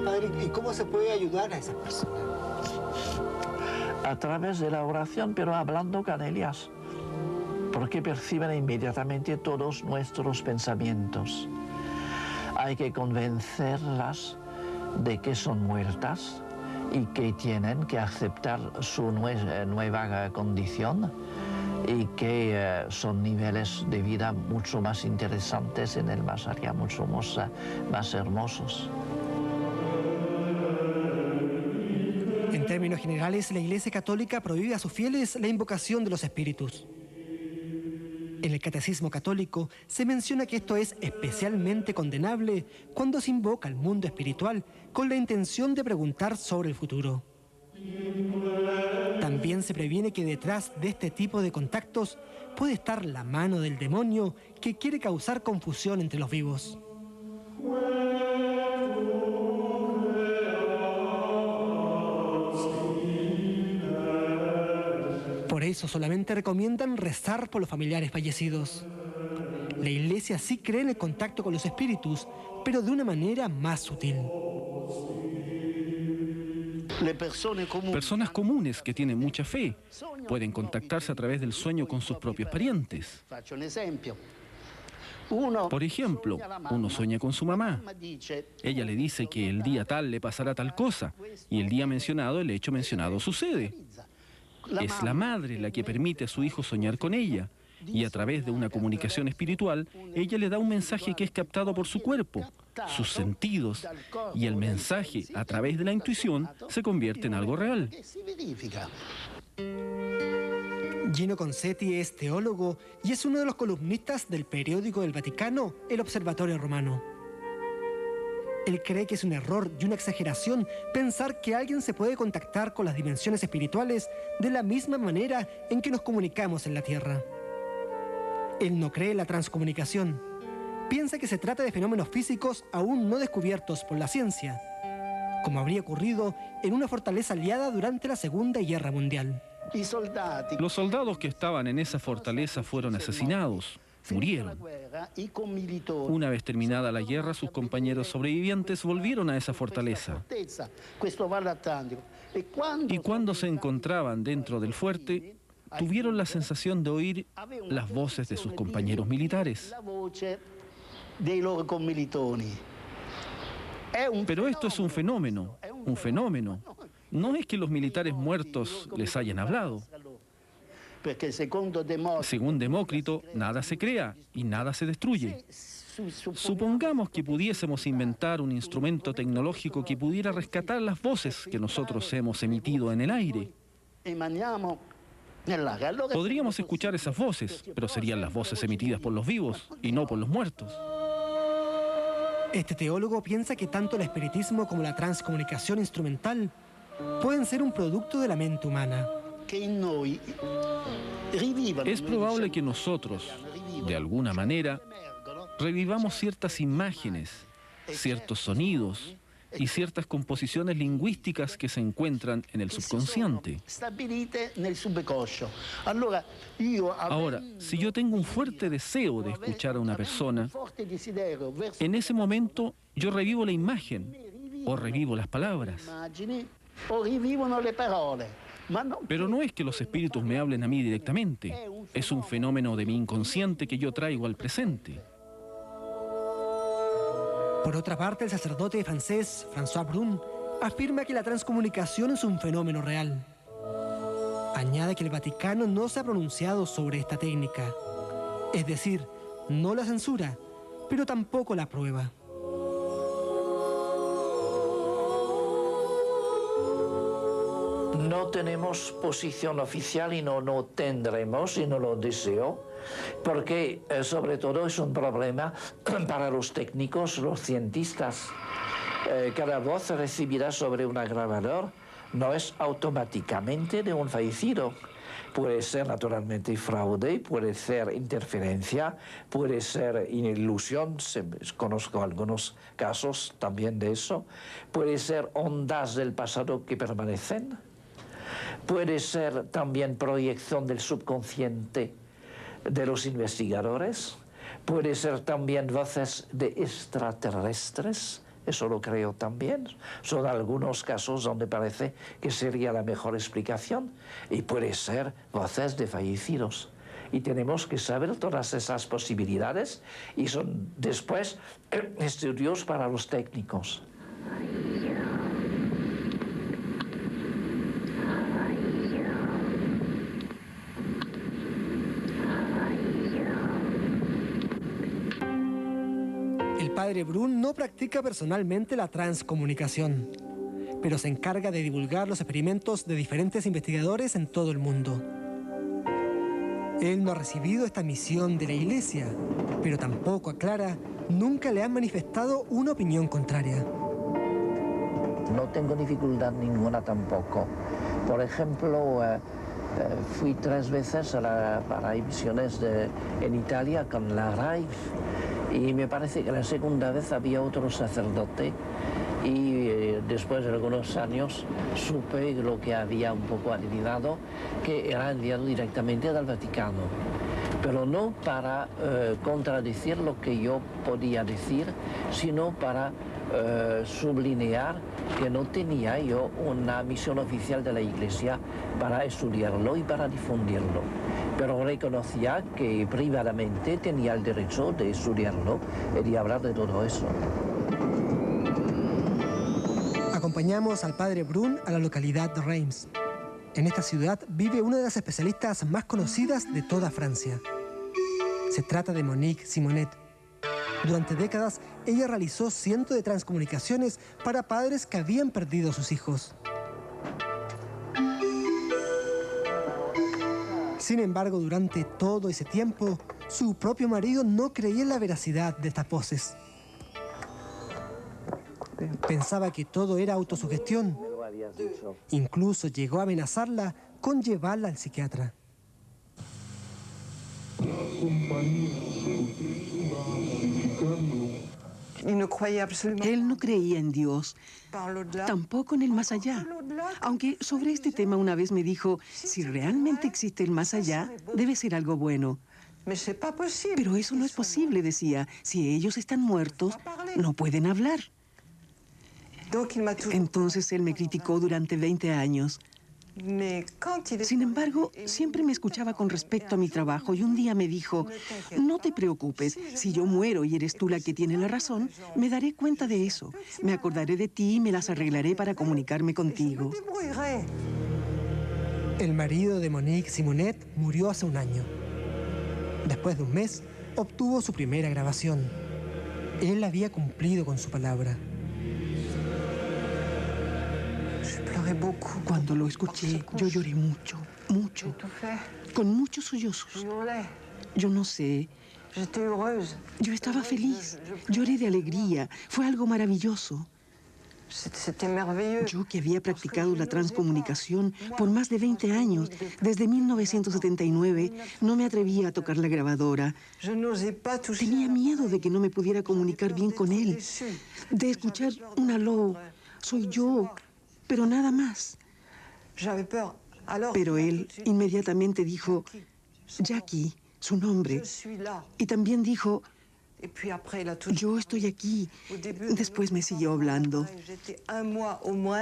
Padre, ¿y cómo se puede ayudar a esas personas? A través de la oración, pero hablando con ellas. porque perciben inmediatamente todos nuestros pensamientos. Hay que convencerlas de que son muertas y que tienen que aceptar su nueva condición y que son niveles de vida mucho más interesantes en el más allá, mucho más hermosos. En términos generales, la Iglesia Católica prohíbe a sus fieles la invocación de los espíritus. En el Catecismo Católico se menciona que esto es especialmente condenable cuando se invoca al mundo espiritual con la intención de preguntar sobre el futuro. También se previene que detrás de este tipo de contactos puede estar la mano del demonio que quiere causar confusión entre los vivos. Por eso solamente recomiendan rezar por los familiares fallecidos. La Iglesia sí cree en el contacto con los espíritus, pero de una manera más sutil. Personas comunes que tienen mucha fe pueden contactarse a través del sueño con sus propios parientes. Por ejemplo, uno sueña con su mamá. Ella le dice que el día tal le pasará tal cosa, y el día mencionado, el hecho mencionado sucede. Es la madre la que permite a su hijo soñar con ella, y a través de una comunicación espiritual, ella le da un mensaje que es captado por su cuerpo, sus sentidos, y el mensaje, a través de la intuición, se convierte en algo real. Gino Concetti es teólogo y es uno de los columnistas del periódico del Vaticano, El Observatorio Romano. Él cree que es un error y una exageración pensar que alguien se puede contactar con las dimensiones espirituales de la misma manera en que nos comunicamos en la Tierra. Él no cree en la transcomunicación. Piensa que se trata de fenómenos físicos aún no descubiertos por la ciencia, como habría ocurrido en una fortaleza aliada durante la Segunda Guerra Mundial. Los soldados que estaban en esa fortaleza fueron asesinados, murieron. Una vez terminada la guerra, sus compañeros sobrevivientes volvieron a esa fortaleza. Y cuando se encontraban dentro del fuerte, tuvieron la sensación de oír las voces de sus compañeros militares. Pero esto es un fenómeno, un fenómeno. No es que los militares muertos les hayan hablado. Según Demócrito, nada se crea y nada se destruye. Supongamos que pudiésemos inventar un instrumento tecnológico que pudiera rescatar las voces que nosotros hemos emitido en el aire. Podríamos escuchar esas voces, pero serían las voces emitidas por los vivos y no por los muertos. Este teólogo piensa que tanto el espiritismo como la transcomunicación instrumental pueden ser un producto de la mente humana. Es probable que nosotros, de alguna manera, revivamos ciertas imágenes, ciertos sonidos y ciertas composiciones lingüísticas que se encuentran en el subconsciente. Ahora, si yo tengo un fuerte deseo de escuchar a una persona, en ese momento yo revivo la imagen o revivo las palabras. Pero no es que los espíritus me hablen a mí directamente, es un fenómeno de mi inconsciente que yo traigo al presente. Por otra parte, el sacerdote francés François Brun afirma que la transcomunicación es un fenómeno real. Añade que el Vaticano no se ha pronunciado sobre esta técnica, es decir, no la censura, pero tampoco la aprueba. No tenemos posición oficial y no tendremos, y no lo deseo, porque sobre todo es un problema para los técnicos, los cientistas. Cada voz recibida sobre un grabador no es automáticamente de un fallecido. Puede ser naturalmente fraude, puede ser interferencia, puede ser ilusión, conozco algunos casos también de eso, puede ser ondas del pasado que permanecen. Puede ser también proyección del subconsciente de los investigadores. Puede ser también voces de extraterrestres. Eso lo creo también. Son algunos casos donde parece que sería la mejor explicación. Y puede ser voces de fallecidos. Y tenemos que saber todas esas posibilidades y son después estudios para los técnicos. El padre Brun no practica personalmente la transcomunicación, pero se encarga de divulgar los experimentos de diferentes investigadores en todo el mundo. Él no ha recibido esta misión de la Iglesia, pero tampoco aclara, nunca le han manifestado una opinión contraria. No tengo dificultad ninguna tampoco. Por ejemplo, fui 3 veces para emisiones en Italia con la RAI y me parece que la segunda vez había otro sacerdote y después de algunos años supe lo que había un poco adivinado, que era enviado directamente del Vaticano, pero no para contradecir lo que yo podía decir, sino para sublinear que no tenía yo una misión oficial de la Iglesia para estudiarlo y para difundirlo, pero reconocía que privadamente tenía el derecho de estudiarlo y de hablar de todo eso. Acompañamos al padre Brun a la localidad de Reims. En esta ciudad vive una de las especialistas más conocidas de toda Francia. Se trata de Monique Simonet. Durante décadas, ella realizó cientos de transcomunicaciones para padres que habían perdido a sus hijos. Sin embargo, durante todo ese tiempo, su propio marido no creía en la veracidad de estas voces. Pensaba que todo era autosugestión. Incluso llegó a amenazarla con llevarla al psiquiatra. Él no creía en Dios, tampoco en el más allá. Aunque sobre este tema una vez me dijo, si realmente existe el más allá, debe ser algo bueno. Pero eso no es posible, decía. Si ellos están muertos, no pueden hablar. Entonces él me criticó durante 20 años. Sin embargo, siempre me escuchaba con respecto a mi trabajo y un día me dijo, no te preocupes, si yo muero y eres tú la que tiene la razón, me daré cuenta de eso. Me acordaré de ti y me las arreglaré para comunicarme contigo. El marido de Monique Simonet murió hace 1 año. Después de 1 mes, obtuvo su primera grabación. Él había cumplido con su palabra. Cuando lo escuché, yo lloré mucho, mucho, con muchos sollozos. Yo no sé. Yo estaba feliz, lloré de alegría, fue algo maravilloso. Yo que había practicado la transcomunicación por más de 20 años, desde 1979, no me atrevía a tocar la grabadora. Tenía miedo de que no me pudiera comunicar bien con él, de escuchar un aló, soy yo, pero nada más. Pero él inmediatamente dijo, Jackie, su nombre, y también dijo, yo estoy aquí. Después me siguió hablando.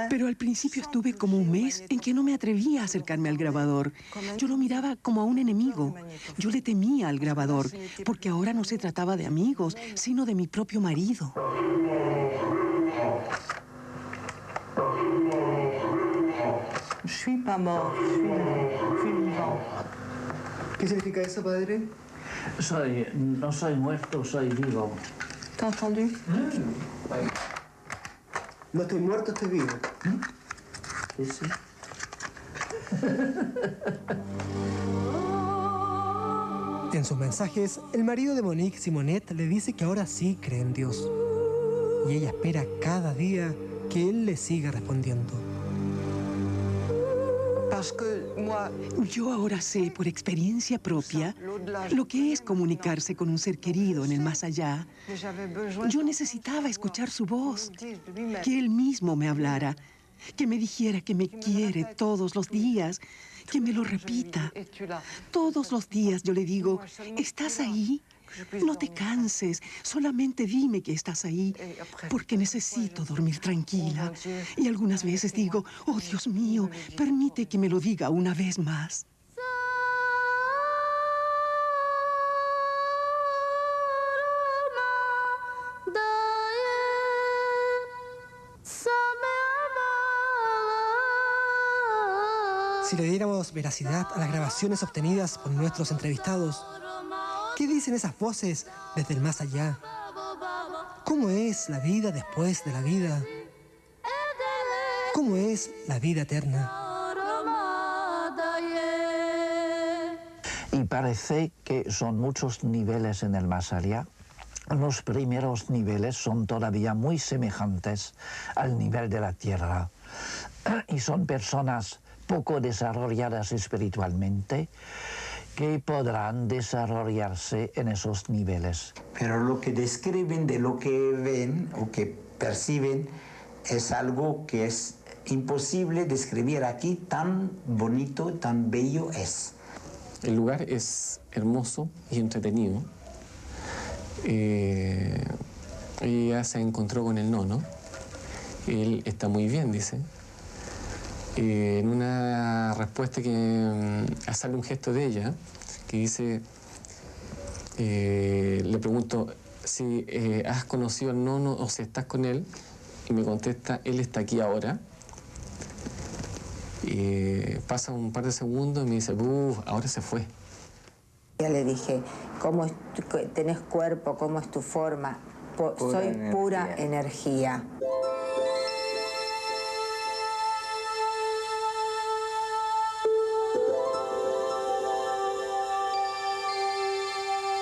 Pero al principio estuve como 1 mes en que no me atrevía a acercarme al grabador. Yo lo miraba como a un enemigo. Yo le temía al grabador, porque ahora no se trataba de amigos, sino de mi propio marido. ¿Qué significa eso, padre? No soy muerto, soy vivo. ¿Te has entendido? No estoy muerto, estoy vivo. Sí. En sus mensajes, el marido de Monique Simonet le dice que ahora sí cree en Dios. Y ella espera cada día que él le siga respondiendo. Yo ahora sé por experiencia propia lo que es comunicarse con un ser querido en el más allá. Yo necesitaba escuchar su voz, que él mismo me hablara, que me dijera que me quiere todos los días, que me lo repita. Todos los días yo le digo, ¿estás ahí? No te canses, solamente dime que estás ahí, porque necesito dormir tranquila. Y algunas veces digo, oh Dios mío, permite que me lo diga una vez más. Si le diéramos veracidad a las grabaciones obtenidas por nuestros entrevistados, ¿qué dicen esas voces desde el más allá? ¿Cómo es la vida después de la vida? ¿Cómo es la vida eterna? Y parece que son muchos niveles en el más allá. Los primeros niveles son todavía muy semejantes al nivel de la tierra y son personas poco desarrolladas espiritualmente que podrán desarrollarse en esos niveles. Pero lo que describen de lo que ven o que perciben es algo que es imposible describir aquí, tan bonito, tan bello es. El lugar es hermoso y entretenido. Ella se encontró con el nono. Él está muy bien, dice. En una respuesta que sale un gesto de ella, que dice, le pregunto si has conocido al nono o si estás con él, y me contesta, él está aquí ahora. Pasa un par de segundos y me dice, ahora se fue. Ya le dije, ¿cómo tenés cuerpo? ¿Cómo es tu forma? Soy pura energía.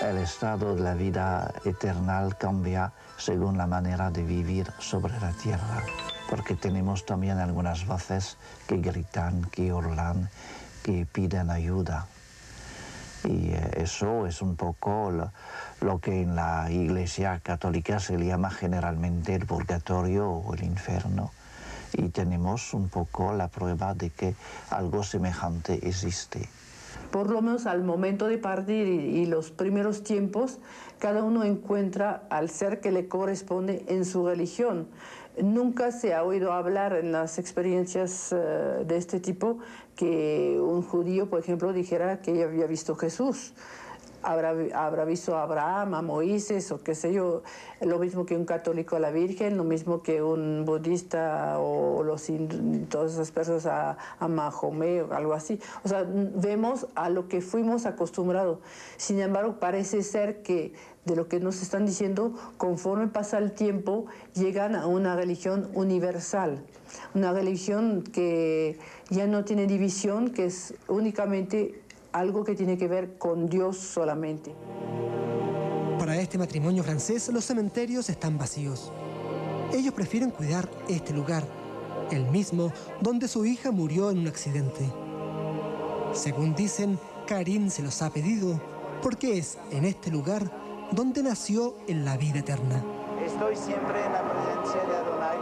El estado de la vida eterna cambia según la manera de vivir sobre la tierra, porque tenemos también algunas voces que gritan, que hurlan, que piden ayuda. Y eso es un poco lo que en la Iglesia católica se le llama generalmente el purgatorio o el infierno. Y tenemos un poco la prueba de que algo semejante existe. Por lo menos al momento de partir y los primeros tiempos, cada uno encuentra al ser que le corresponde en su religión. Nunca se ha oído hablar en las experiencias de este tipo que un judío, por ejemplo, dijera que había visto a Jesús. Habrá visto a Abraham, a Moisés, o qué sé yo, lo mismo que un católico a la Virgen, lo mismo que un budista o todas esas personas a Mahomet o algo así. O sea, vemos a lo que fuimos acostumbrados. Sin embargo, parece ser que de lo que nos están diciendo, conforme pasa el tiempo, llegan a una religión universal, una religión que ya no tiene división, que es únicamente algo que tiene que ver con Dios solamente. Para este matrimonio francés, los cementerios están vacíos. Ellos prefieren cuidar este lugar, el mismo donde su hija murió en un accidente. Según dicen, Karin se los ha pedido porque es en este lugar donde nació en la vida eterna. Estoy siempre en la presencia de Adonai.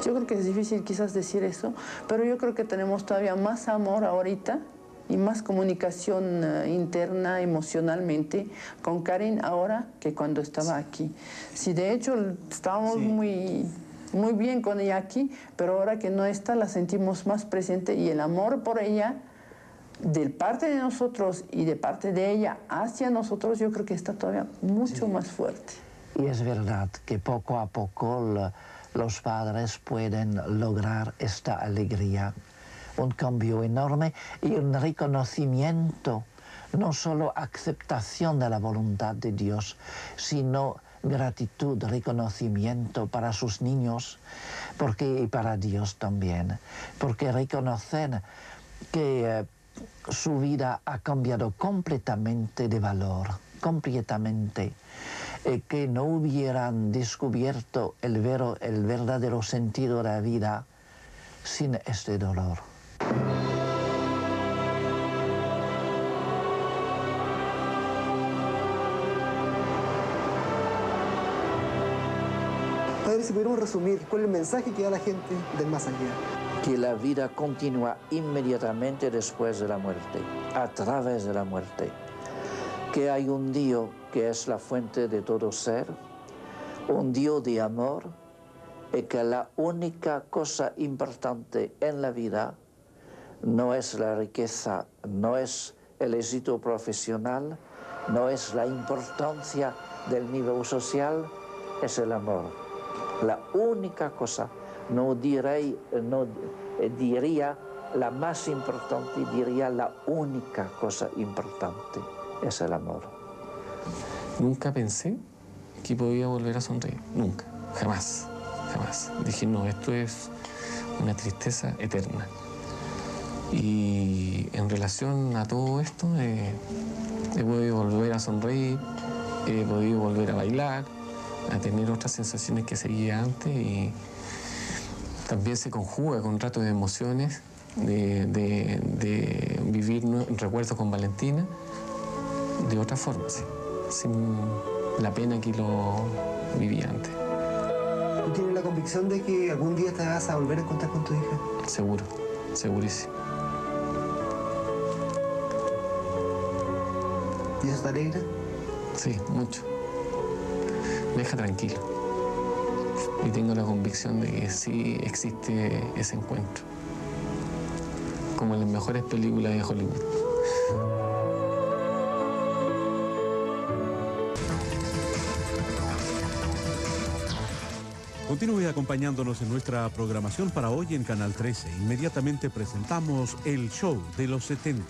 Yo creo que es difícil quizás decir eso, pero yo creo que tenemos todavía más amor ahorita y más comunicación interna emocionalmente con Karin ahora que cuando estaba aquí. Sí, de hecho estábamos muy bien con ella aquí, pero ahora que no está la sentimos más presente y el amor por ella de parte de nosotros y de parte de ella hacia nosotros, yo creo que está todavía mucho más fuerte. Y es verdad que poco a poco los padres pueden lograr esta alegría, un cambio enorme y un reconocimiento, no solo aceptación de la voluntad de Dios, sino gratitud, reconocimiento para sus niños y para Dios también, porque reconocen que su vida ha cambiado completamente de valor, completamente, que no hubieran descubierto el verdadero sentido de la vida sin este dolor. Padre, si pudiéramos resumir, ¿cuál es el mensaje que da la gente del más allá? Que la vida continúa inmediatamente después de la muerte, a través de la muerte. Que hay un Dios que es la fuente de todo ser, un Dios de amor, y que la única cosa importante en la vida no es la riqueza, no es el éxito profesional, no es la importancia del nivel social, es el amor. La única cosa, no diría la más importante, diría la única cosa importante, es el amor. Nunca pensé que podía volver a sonreír, nunca, jamás, jamás. Dije, no, esto es una tristeza eterna. Y en relación a todo esto, he podido volver a sonreír, he podido volver a bailar, a tener otras sensaciones que seguía antes, y también se conjuga con ratos de emociones, de vivir recuerdos con Valentina de otra forma, sí, sin la pena que lo vivía antes. ¿Tú tienes la convicción de que algún día te vas a volver a encontrar con tu hija? Seguro, segurísimo. ¿Y eso te alegra? Sí, mucho. Me deja tranquilo. Y tengo la convicción de que sí existe ese encuentro. Como en las mejores películas de Hollywood. Continúe acompañándonos en nuestra programación para hoy en Canal 13. Inmediatamente presentamos El Show de los 70.